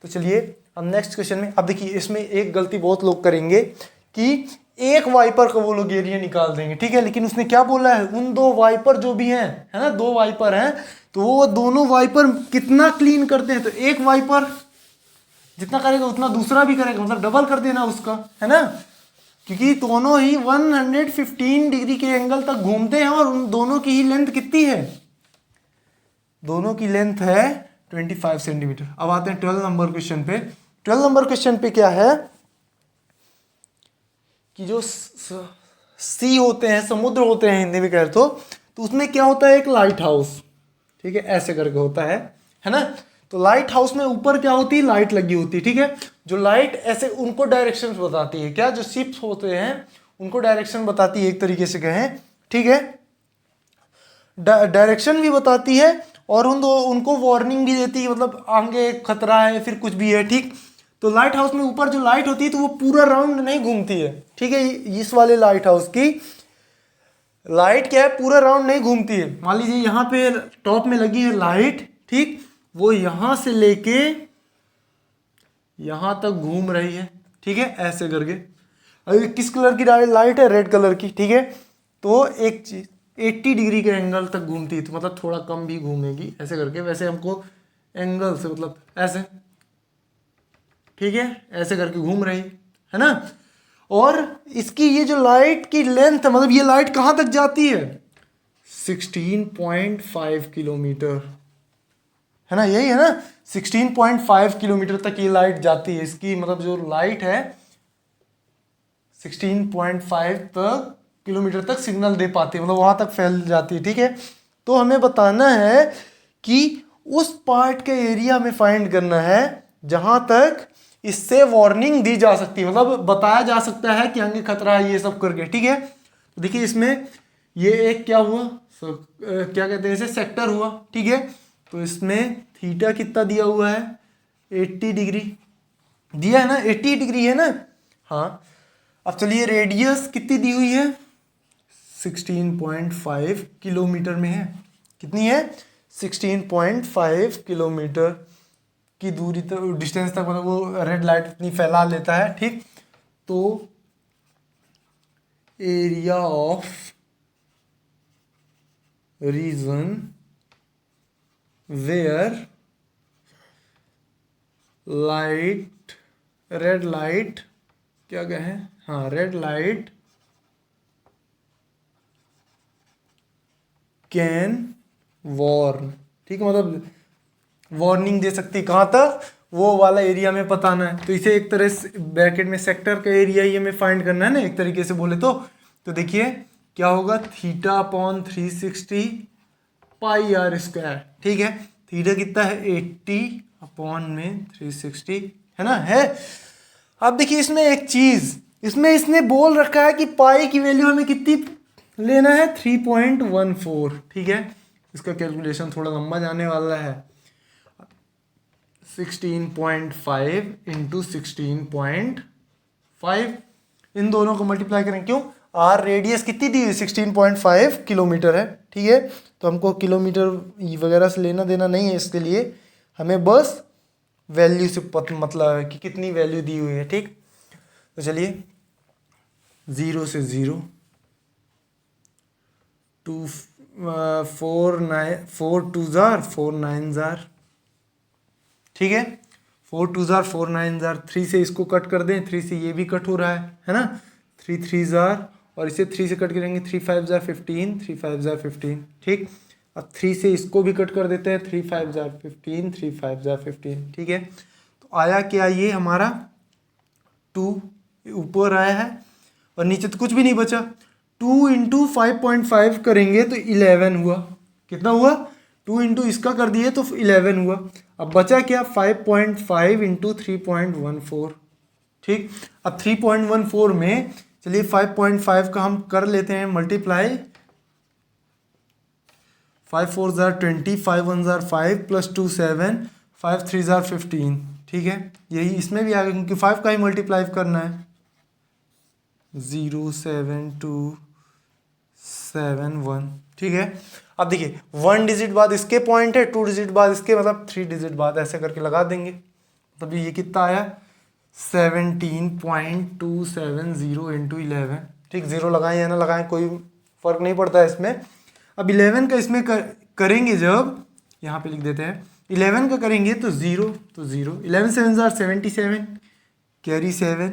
तो चलिए अब नेक्स्ट क्वेश्चन में। अब देखिए इसमें एक गलती बहुत लोग करेंगे कि एक वाइपर का वो लोग एरिया निकाल देंगे। ठीक है, लेकिन उसने क्या बोला है, उन 2 वाइपर जो भी हैं, है ना, 2 वाइपर हैं, तो वो दोनों वाइपर कितना क्लीन करते हैं, तो एक वाइपर जितना करेगा उतना दूसरा भी करेगा, मतलब डबल कर देना उसका, है ना, क्योंकि दोनों ही 115 डिग्री के एंगल तक घूमते हैं और उन दोनों की ही लेंथ कितनी है, दोनों की लेंथ है 25 सेंटीमीटर। अब आते हैं 12 नंबर क्वेश्चन पे। 12 नंबर क्वेश्चन पे क्या है कि जो सी होते हैं, समुद्र होते हैं हिंदी में कह तो उसमें क्या होता है, एक लाइट हाउस। ठीक है, ऐसे करके होता है ना। तो लाइट हाउस में ऊपर क्या होती है, लाइट लगी होती है। ठीक है, जो लाइट ऐसे उनको डायरेक्शन बताती है, क्या, जो शिप्स होते हैं उनको डायरेक्शन बताती है, एक तरीके से कहें। ठीक है, डायरेक्शन भी बताती है और उनको वार्निंग भी देती है, मतलब आगे खतरा है, फिर कुछ भी है। ठीक, तो लाइट हाउस में ऊपर जो लाइट होती है तो वो पूरा राउंड नहीं घूमती है। ठीक है, इस वाले लाइट हाउस की लाइट क्या है, पूरा राउंड नहीं घूमती है। मान लीजिए यहाँ पे टॉप में लगी है लाइट, ठीक, वो यहाँ से लेके यहाँ तक घूम रही है। ठीक है, ऐसे करके। अभी किस कलर की लाइट है, रेड कलर की। ठीक है, तो एक चीज 80 डिग्री के एंगल तक घूमती है, तो मतलब थोड़ा कम भी घूमेगी ऐसे करके। वैसे हमको एंगल से मतलब ऐसे, ठीक है, ऐसे करके घूम रही है ना। और इसकी ये जो लाइट की लेंथ है, मतलब ये लाइट कहाँ तक जाती है, 16.5 किलोमीटर, है ना, यही है ना, 16.5 किलोमीटर तक ये लाइट जाती है। इसकी मतलब जो लाइट है 16.5 तक किलोमीटर तक सिग्नल दे पाती है, मतलब वहां तक फैल जाती है। ठीक है, तो हमें बताना है कि उस पार्ट के एरिया में फाइंड करना है जहां तक इससे वार्निंग दी जा सकती है, मतलब बताया जा सकता है कि आगे खतरा है, ये सब करके। ठीक है, तो देखिए इसमें ये एक क्या हुआ, क्या कहते हैं इसे, सेक्टर हुआ। ठीक है, तो इसमें थीटा कितना दिया हुआ है, 80 डिग्री दिया है ना, 80 डिग्री है ना। हाँ, अब चलिए रेडियस कितनी दी हुई है, 16.5 किलोमीटर में है। कितनी है, 16.5 किलोमीटर की दूरी तक, डिस्टेंस तक, मतलब वो रेड लाइट इतनी फैला लेता है। ठीक, तो area of region where light, red light, क्या कहें, हाँ रेड लाइट कैन वॉर्न। ठीक है, मतलब वार्निंग दे सकती, कहाँ तक, वो वाला एरिया में बताना है। तो इसे एक तरह से ब्रैकेट में सेक्टर का एरिया ही हमें फाइंड करना है ना, एक तरीके से बोले तो देखिए क्या होगा, theta upon 360 pi r square. ठीक है, थीटा कितना है, 80 अपॉन में 360, है ना, है। अब देखिए इसमें एक चीज, इसमें इसने बोल रखा है कि पाई की वैल्यू हमें कितनी लेना है, 3.14। ठीक है, इसका कैलकुलेशन थोड़ा लंबा जाने वाला है, 16.5 इंटू 16.5, इन दोनों को मल्टीप्लाई करें, क्यों, आर रेडियस कितनी दी हुई, 16.5 किलोमीटर है। ठीक है, तो हमको किलोमीटर वगैरह से लेना देना नहीं है, इसके लिए हमें बस वैल्यू से मतलब है कि कितनी वैल्यू दी हुई है। ठीक, तो चलिए 0 से 0 टू 4 टू जार 4 9 जार। ठीक है, 4 टू जार 4 9 जार, 3 से इसको कट कर दें, 3 से ये भी कट हो रहा है ना, 3 3 जार, और इसे 3 से कट करेंगे, 3 5 जार 15, 3 5 जार 15। ठीक, अब 3 से इसको भी कट कर देते हैं, 3 5 जार 15, 3 5 जार 15। ठीक है, तो आया क्या, ये हमारा 2 ऊपर आया है और नीचे तो कुछ भी नहीं बचा। 2 इंटू 5.5 करेंगे तो 11 हुआ, कितना हुआ, 2 इंटू इसका कर दिए तो 11 हुआ। अब बचा क्या, 5.5 इंटू 3.14। ठीक, अब 3.14 में चलिए 5.5 का हम कर लेते हैं multiply, 5 4 jar 20, 5 1 jar 5 plus 2 7, 5 3 jar 15। ठीक है, यही इसमें भी आ गया क्योंकि 5 का ही मल्टीप्लाई करना है, 07271। ठीक है, अब देखिए 1 डिजिट बाद इसके पॉइंट है, 2 डिजिट बाद इसके, मतलब 3 डिजिट बाद ऐसे करके लगा देंगे। तब ये कितना आया, 17.270 इंटू 11। ठीक, जीरो लगाएं या ना लगाएं कोई फर्क नहीं पड़ता है इसमें। अब 11 का इसमें करेंगे जब, यहाँ पे लिख देते हैं 11 का करेंगे तो 0, तो 0, 11 7 jar 77, carry 7,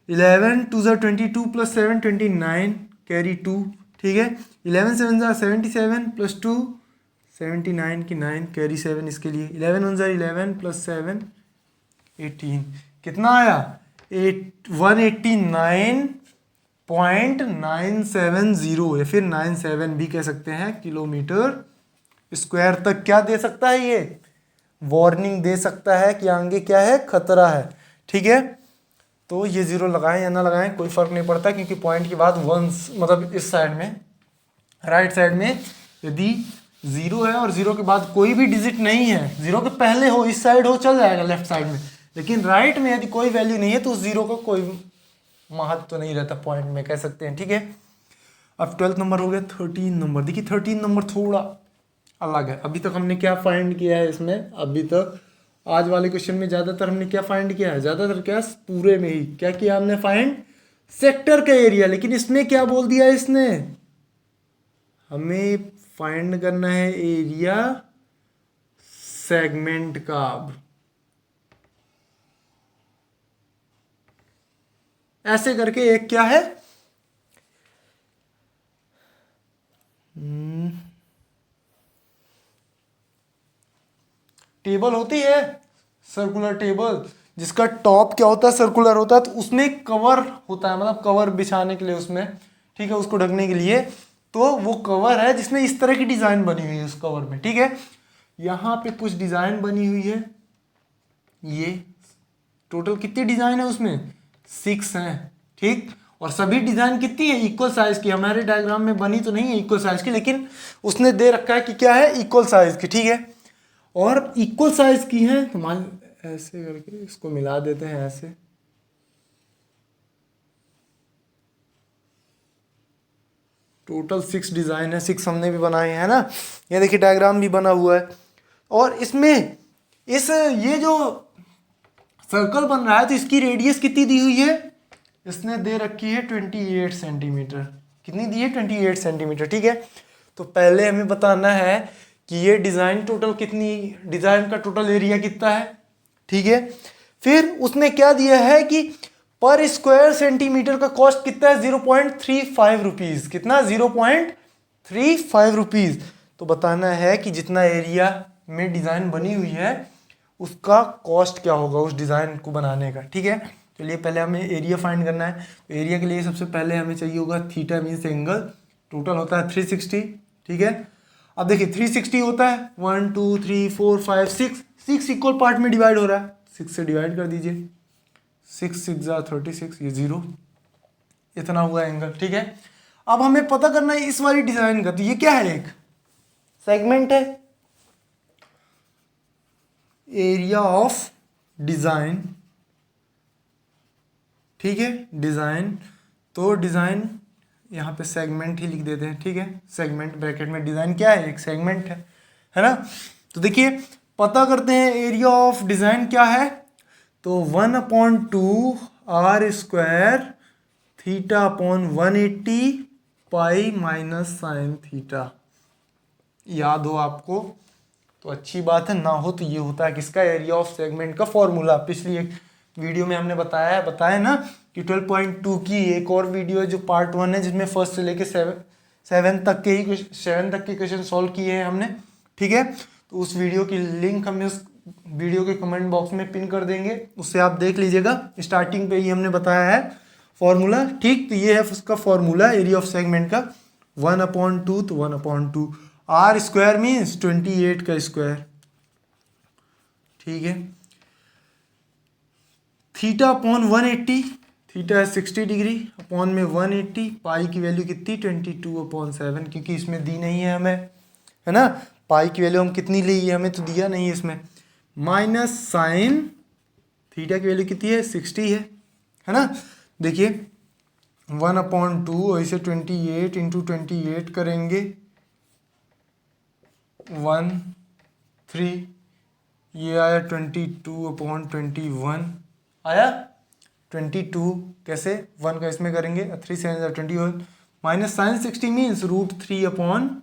11 2 jar 22 plus 7 29, carry 2। ठीक है, 11 7 जार 77 प्लस 2 79 की 9, कैरी 7 इसके लिए, 11 1 जार 11 प्लस 7 18, कितना आया, 189.970 या फिर 97 भी कह सकते हैं किलोमीटर स्क्वायर तक क्या दे सकता है, ये वार्निंग दे सकता है कि आगे क्या है, खतरा है। ठीक है, तो ये 0 लगाएं या ना लगाएं कोई फर्क नहीं पड़ता, क्योंकि पॉइंट के बाद वंस, मतलब इस साइड में, राइट साइड में यदि 0 है और 0 के बाद कोई भी डिजिट नहीं है, 0 के पहले हो, इस साइड हो, चल जाएगा लेफ्ट साइड में, लेकिन राइट में यदि कोई वैल्यू नहीं है तो उस 0 का कोई महत्व तो नहीं रहता पॉइंट में, कह सकते हैं। ठीक है, अब 12th नंबर हो गया, 13 नंबर। देखिए 13 नंबर थोड़ा अलग है। अभी तक हमने क्या फाइंड किया है इसमें, अभी तक आज वाले क्वेश्चन में ज़्यादातर हमने क्या फाइंड किया है, ज़्यादातर क्या, पूरे में ही क्या किया हमने फाइंड, सेक्टर का एरिया। लेकिन इसमें क्या बोल दिया इसने, हमें फाइंड करना है एरिया सेगमेंट का। अब ऐसे करके एक क्या है, टेबल होती है सर्कुलर टेबल, जिसका टॉप क्या होता है, सर्कुलर होता है, तो उसमें एक कवर होता है, मतलब कवर बिछाने के लिए उसमें, ठीक है, उसको ढकने के लिए। तो वो कवर है जिसमें इस तरह की डिजाइन बनी हुई है उस कवर में, ठीक है। यहाँ पे कुछ डिजाइन बनी हुई है, ये टोटल कितनी डिजाइन है उसमें, 6 हैं, ठीक। और सभी डिजाइन कितनी है, इक्वल साइज की। हमारे डायग्राम में बनी तो नहीं है इक्वल साइज की, लेकिन उसने दे रखा है कि क्या है, इक्वल साइज की, ठीक है। और इक्वल साइज की है तो मान ऐसे करके इसको मिला देते हैं ऐसे, टोटल 6 डिजाइन है, 6 हमने भी बनाए हैं ना। ये देखिए डायग्राम भी बना हुआ है। और इसमें ये जो सर्कल बन रहा है तो इसकी रेडियस कितनी दी हुई है, इसने दे रखी है 28 सेंटीमीटर। कितनी दी है, 28 सेंटीमीटर, ठीक है। तो पहले हमें बताना है कि ये डिजाइन टोटल कितनी, डिजाइन का टोटल एरिया कितना है, ठीक है। फिर उसने क्या दिया है कि पर स्क्वायर सेंटीमीटर का कॉस्ट कितना है, 0.35 रुपीज। कितना, 0.35 रुपीज। तो बताना है कि जितना एरिया में डिजाइन बनी हुई है उसका कॉस्ट क्या होगा उस डिजाइन को बनाने का, ठीक है। चलिए पहले हमें एरिया फाइंड करना है। तो एरिया के लिए सबसे पहले हमें चाहिए होगा थीटा मीन्स एंगल, टोटल होता है 360, ठीक है। अब देखिए 360 होता है 1 2 3 4 5 6 इक्वल पार्ट में डिवाइड हो रहा है, 6 से डिवाइड कर दीजिए, 6 6 जा 36, ये 0, इतना हुआ एंगल, ठीक है। अब हमें पता करना है इस वाली डिजाइन का, तो ये क्या है, एक सेगमेंट है, एरिया ऑफ डिजाइन, ठीक है, डिजाइन। तो डिजाइन यहाँ पे सेगमेंट ही लिख देते हैं, ठीक है, सेगमेंट ब्रैकेट में, डिजाइन क्या है, एक सेगमेंट है ना। तो देखिए पता करते हैं एरिया ऑफ डिजाइन क्या है। तो 1/2 r square theta upon 180 pi minus sine theta. याद हो आपको तो अच्छी बात है, ना हो तो ये होता है किसका, एरिया ऑफ सेगमेंट का फॉर्मूला। पिछली एक वीडियो में हमने बताया ना कि 12.2 की एक और वीडियो है जो पार्ट 1 है, जिसमें फर्स्ट से लेके 7 तक के क्वेश्चन सॉल्व किए हैं हमने, ठीक है। तो उस वीडियो की लिंक हमने उस वीडियो के कमेंट बॉक्स में पिन कर देंगे, उससे आप देख लीजिएगा। स्टार्टिंग पे ही हमने बताया है फॉर्मूला, ठीक। तो ये है उसका फॉर्मूला एरिया ऑफ सेगमेंट का, 1/2 तो 1/2 आर स्क्वायर मीन्स 28 का स्क्वायर, ठीक है। थीटा अपॉन 180, थीटा है 60 डिग्री, अपॉन में 180, पाई की वैल्यू कितनी 22/7, क्योंकि इसमें दी नहीं है हमें, है ना। पाई की वैल्यू हम कितनी ली है, हमें तो दिया नहीं है इसमें। माइनस साइन थीटा की वैल्यू कितनी है, 60 है ना। देखिए 1/2 और इसे 28 इंटू 28 करेंगे 1 3, ये आया 22/21 आया 22, कैसे 1 का इसमें करेंगे 3 7 21 माइनस साइन 60 मीन्स √3/2।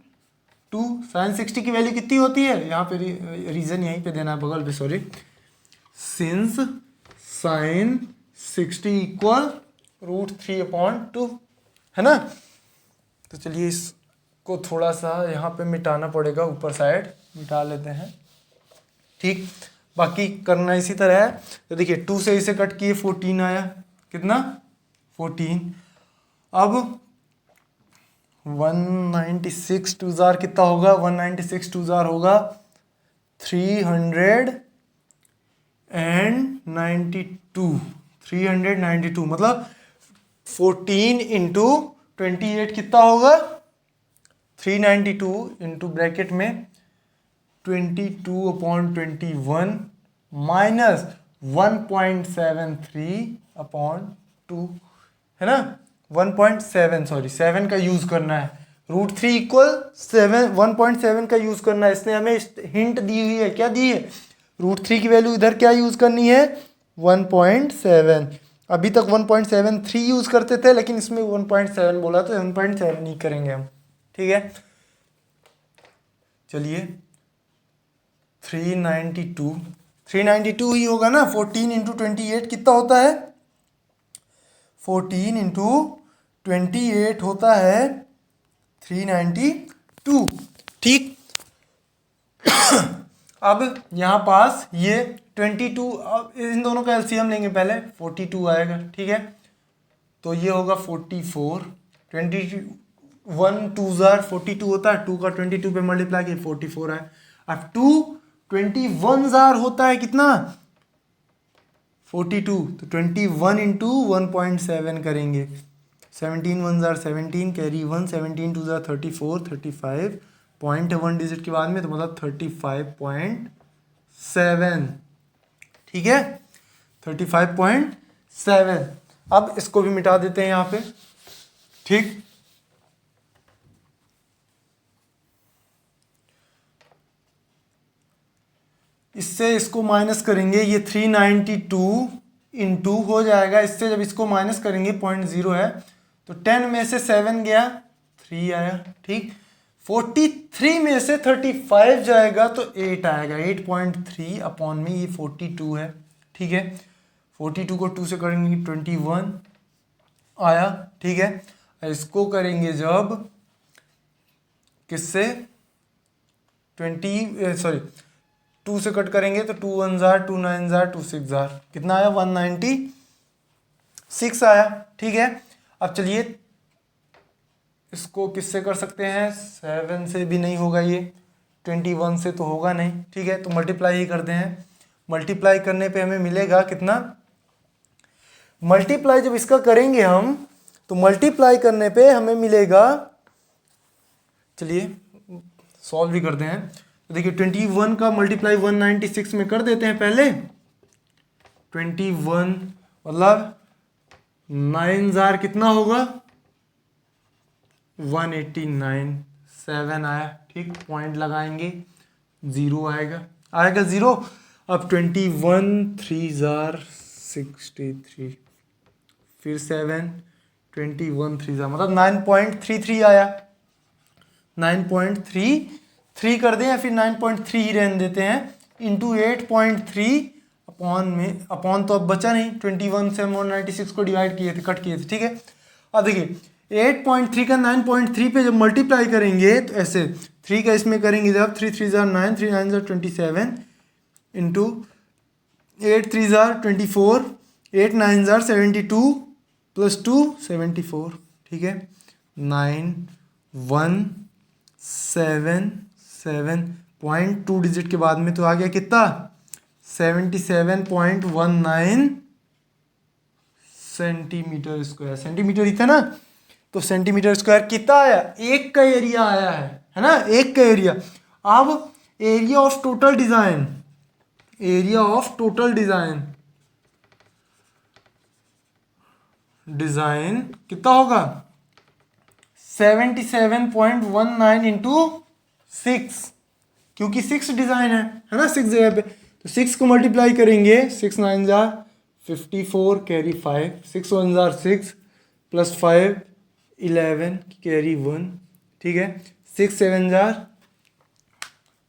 साइन 60 की वैल्यू कितनी होती है, यहाँ पे रीजन यहीं पे देना है बगल पे, सॉरी, सिंस साइन 60 इक्वल √3/2, है ना। तो चलिए इसको थोड़ा सा यहाँ पे मिटाना पड़ेगा, ऊपर साइड मिटा लेते हैं, ठीक। बाकी करना इसी तरह है। तो देखिए 2 से इसे कट किए 14 आया, कितना 14। अब 196 2 जार कितना होगा, 196 2 जार होगा 392 मतलब 14 इंटू 28 कितना होगा, 392 इंटू ब्रैकेट में 22/21 माइनस 1.73/2, है ना। 1.7 सॉरी 7 का यूज करना है, √3 इक्वल 7 1.7 का यूज करना है। इसने हमें हिंट दी हुई है, क्या दी है, √3 की वैल्यू इधर क्या यूज करनी है 1.7। अभी तक 1.73 यूज करते थे, लेकिन इसमें 1.7 बोला तो 1.7 ही करेंगे हम, ठीक है। चलिए 392 ही होगा ना, 14 इंटू 28 कितना होता है 14 इंटू 28 होता है 392। ठीक। अब यहाँ पास ये 22, अब इन दोनों का एलसीएम लेंगे पहले, 42 आएगा। ठीक है, तो ये होगा 44, 21 2 जार 42 होता है, 2 का 22 पे मल्टीप्लाई किया 44 आया। अब 2 21 जार होता है कितना, 42, तो 21 इंटू 1.7 करेंगे, 17 1 jar 17, carry 1, 17 2 jar 34, 35 point 1 digit के बाद में, तो मतलब 35.7। ठीक है, 35.7। अब इसको भी मिटा देते हैं यहाँ पे। ठीक, इससे इसको माइनस करेंगे, ये 392 इंटू हो जाएगा, इससे जब इसको माइनस करेंगे 0.0 है, तो 10 में से 7 गया, 3 आया। ठीक, 43 में से 35 जाएगा तो 8 आएगा, 8.3 अपॉन में ये 42 है। ठीक है, 42 को 2 से करेंगे 21 आया। ठीक है, इसको करेंगे जब किससे 2 से कट करेंगे तो 2 1 जार 2 9 जार 2 6 जार, कितना आया 196 आया। ठीक है, अब चलिए इसको किससे कर सकते हैं, 7 से भी नहीं होगा, ये 21 से तो होगा नहीं। ठीक है, तो मल्टीप्लाई ही करते हैं। मल्टीप्लाई करने पे हमें मिलेगा कितना, मल्टीप्लाई जब इसका करेंगे हम, तो मल्टीप्लाई करने पे हमें मिलेगा, चलिए सॉल्व भी करते हैं। तो देखिए 21 का मल्टीप्लाई 196 में कर देते हैं पहले। 21 मतलब 9 जार कितना होगा 189, 7 आया। ठीक, पॉइंट लगाएंगे, 0 आएगा, 0। अब 21 3 जार 63, फिर 7, 21 3 जार मतलब 9.33 आया। 9.33 कर दें या फिर 9.3 ही रहने देते हैं, इंटू 8.3 अपॉन तो अब बचा नहीं, 21 से हम 196 को डिवाइड किए थे, कट किए थे। ठीक है, अब देखिए 8.3 का 9.3 पे जब मल्टीप्लाई करेंगे तो ऐसे 3 का इसमें करेंगे जब 3 3 jar 9, 3 9 jar 27 into 8 3 jar 24, 8 9 jar 72 plus 2 74। ठीक है, 9 1 7 7 2 डिजिट के बाद में तो आ गया कितना 77.19 सेंटीमीटर स्क्वायर। सेंटीमीटर ही था ना, तो सेंटीमीटर स्क्वायर कितना आया, एक का एरिया आया है ना, एक का एरिया। अब area of total design, area of total design कितना होगा 77.19 इंटू 6, क्योंकि 6 डिजाइन है ना 6 जगह पे, तो 6 को मल्टीप्लाई करेंगे, 6 9 jar 54 carry 5, 6 1 jar 6 plus 5 11 carry 1। ठीक है, 6 7 जार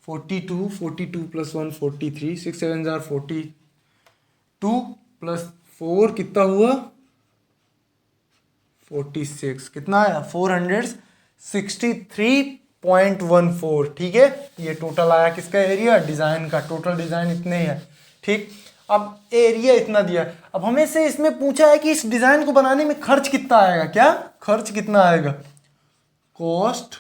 42, 42 प्लस 1 43, 6 7 जार 42 प्लस 4 कितना हुआ 46, कितना आया 463.14। ठीक है, ये टोटल आया किसका एरिया, डिजाइन का। टोटल डिजाइन इतने ही है। ठीक, अब एरिया इतना दिया, अब हमें से इसमें पूछा है कि इस डिजाइन को बनाने में खर्च कितना आएगा, क्या खर्च कितना आएगा, कॉस्ट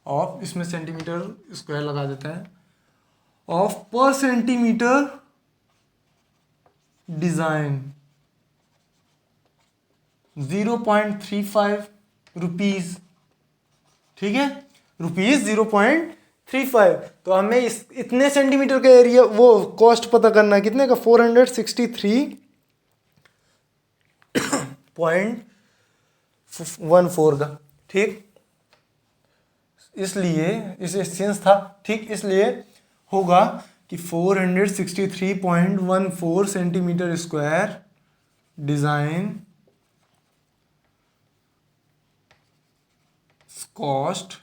ऑफ, इसमें सेंटीमीटर स्क्वायर लगा देते हैं, ऑफ पर सेंटीमीटर डिजाइन 0.35 रुपीज। ठीक है, रुपीज 0.35। तो हमें इस इतने सेंटीमीटर का एरिया वो कॉस्ट पता करना है, कितने का 463.14 का। ठीक, इसलिए इस एक्सचेंज था। ठीक, इसलिए होगा कि 463.14 सेंटीमीटर स्क्वायर डिजाइन कॉस्ट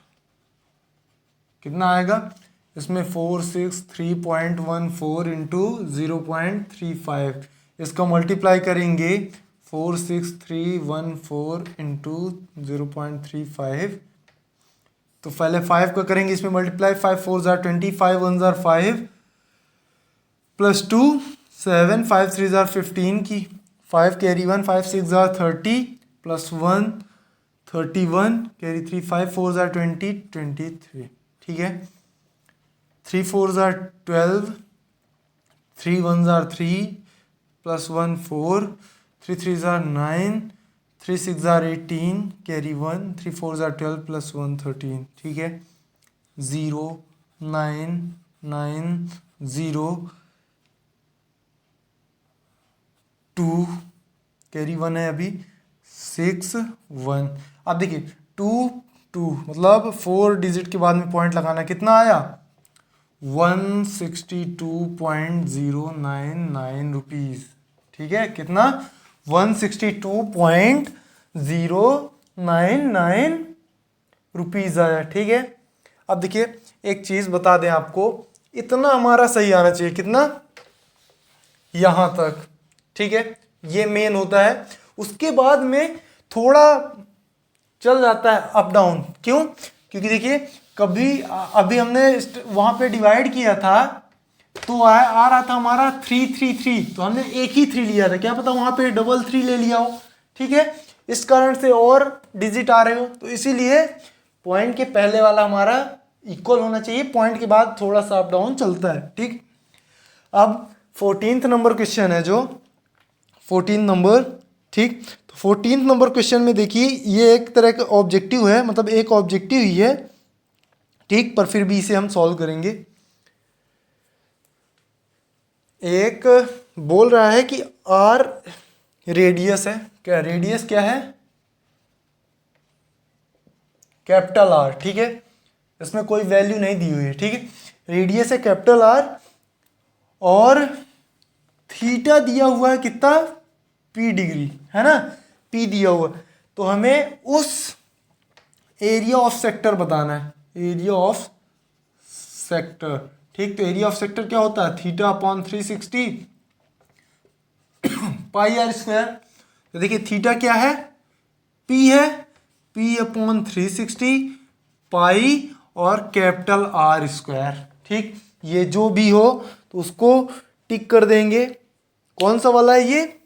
कितना आएगा, इसमें 463.14 इंटू 0.35, इसका मल्टीप्लाई करेंगे 46314 इंटू 0.35। तो पहले 5 का करेंगे इसमें multiply, 5 4 jar 20, 5 1 jar 5 plus 2 7, 5 3 jar 15 की 5 carry 1, 5 6 jar 30 plus 1 31 carry 3, 5 4 jar 20 23। ठीक है, 3 4 jar 12, 3 1 jar 3 plus 1 4, 3 3 jar 9, 3 6 jar 18 carry 1, 3 4 jar 12 plus 1 13। ठीक है, 0 9 9 0 2 कैरी 1 है अभी 6 1। अब देखिए 2 2 मतलब 4 डिजिट के बाद में पॉइंट लगाना, कितना आया 162.099 रुपीज़। ठीक है, कितना 162.099 रुपीज़ आया। ठीक है, अब देखिए एक चीज़ बता दें आपको, इतना हमारा सही आना चाहिए, कितना यहाँ तक। ठीक है, ये मेन होता है। उसके बाद में थोड़ा चल जाता है अप डाउन, क्यों? क्योंकि देखिए कभी अभी हमने वहाँ पे डिवाइड किया था तो आ रहा था हमारा 3 3 3, तो हमने एक ही 3 लिया था, क्या पता वहाँ पे डबल 3 ले लिया हो। ठीक है, इस कारण से और डिजिट आ रहे हो, तो इसीलिए पॉइंट के पहले वाला हमारा इक्वल होना चाहिए, पॉइंट के बाद थोड़ा सा अप डाउन चलता है। ठीक, अब 14th नंबर क्वेश्चन है जो 14 नंबर। ठीक, तो 14th नंबर क्वेश्चन में देखिए ये एक तरह का ऑब्जेक्टिव है, मतलब एक ऑब्जेक्टिव ही है। ठीक, पर फिर भी इसे हम सॉल्व करेंगे। एक बोल रहा है कि आर रेडियस है, क्या रेडियस क्या है, कैपिटल आर। ठीक है, इसमें कोई वैल्यू नहीं दी हुई है। ठीक है, रेडियस है कैपिटल आर और थीटा दिया हुआ है कितना, पी डिग्री है ना, पी दिया हुआ। तो हमें उस एरिया ऑफ सेक्टर बताना है, एरिया ऑफ सेक्टर। ठीक, तो एरिया ऑफ सेक्टर क्या होता है, theta upon 360 pi r square. तो देखिए थीटा क्या है, पी है, पी अपॉन 360 पाई और कैपिटल आर स्क्वायर। ठीक, ये जो भी हो तो उसको टिक कर देंगे। कौन सा वाला है ये,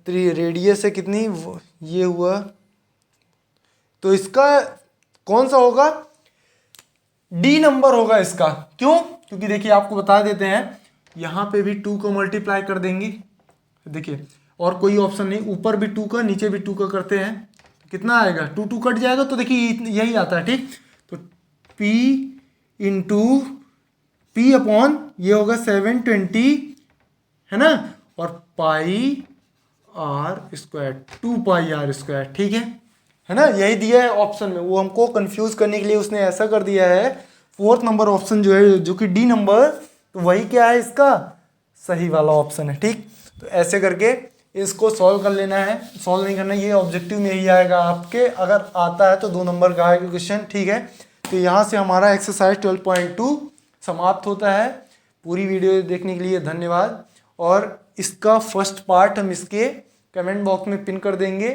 रेडियस है कितनी, ये हुआ, तो इसका कौन सा होगा, डी नंबर होगा इसका। क्यों? क्योंकि देखिए आपको बता देते हैं, यहाँ पे भी 2 को मल्टीप्लाई कर देंगे। देखिए और कोई ऑप्शन नहीं, ऊपर भी 2 का नीचे भी 2 का करते हैं, तो कितना आएगा, 2 2 कट जाएगा, तो देखिए यही आता है। ठीक, तो P इंटू पी अपॉन ये होगा 720 है ना, और pi r square, 2 pi r square. ठीक है ना, यही दिया है ऑप्शन में, वो हमको कंफ्यूज करने के लिए उसने ऐसा कर दिया है। 4th नंबर ऑप्शन जो है, जो कि डी नंबर, तो वही क्या है इसका सही वाला ऑप्शन है। ठीक, तो ऐसे करके इसको सॉल्व कर लेना है, सॉल्व नहीं करना, ये ऑब्जेक्टिव में ही आएगा आपके, अगर आता है तो 2 नंबर का आएगा क्वेश्चन। ठीक है, तो यहाँ से हमारा एक्सरसाइज 12.2 समाप्त होता है। पूरी वीडियो देखने के लिए धन्यवाद, और इसका फर्स्ट पार्ट हम इसके कमेंट बॉक्स में पिन कर देंगे।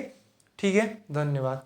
ठीक है, धन्यवाद।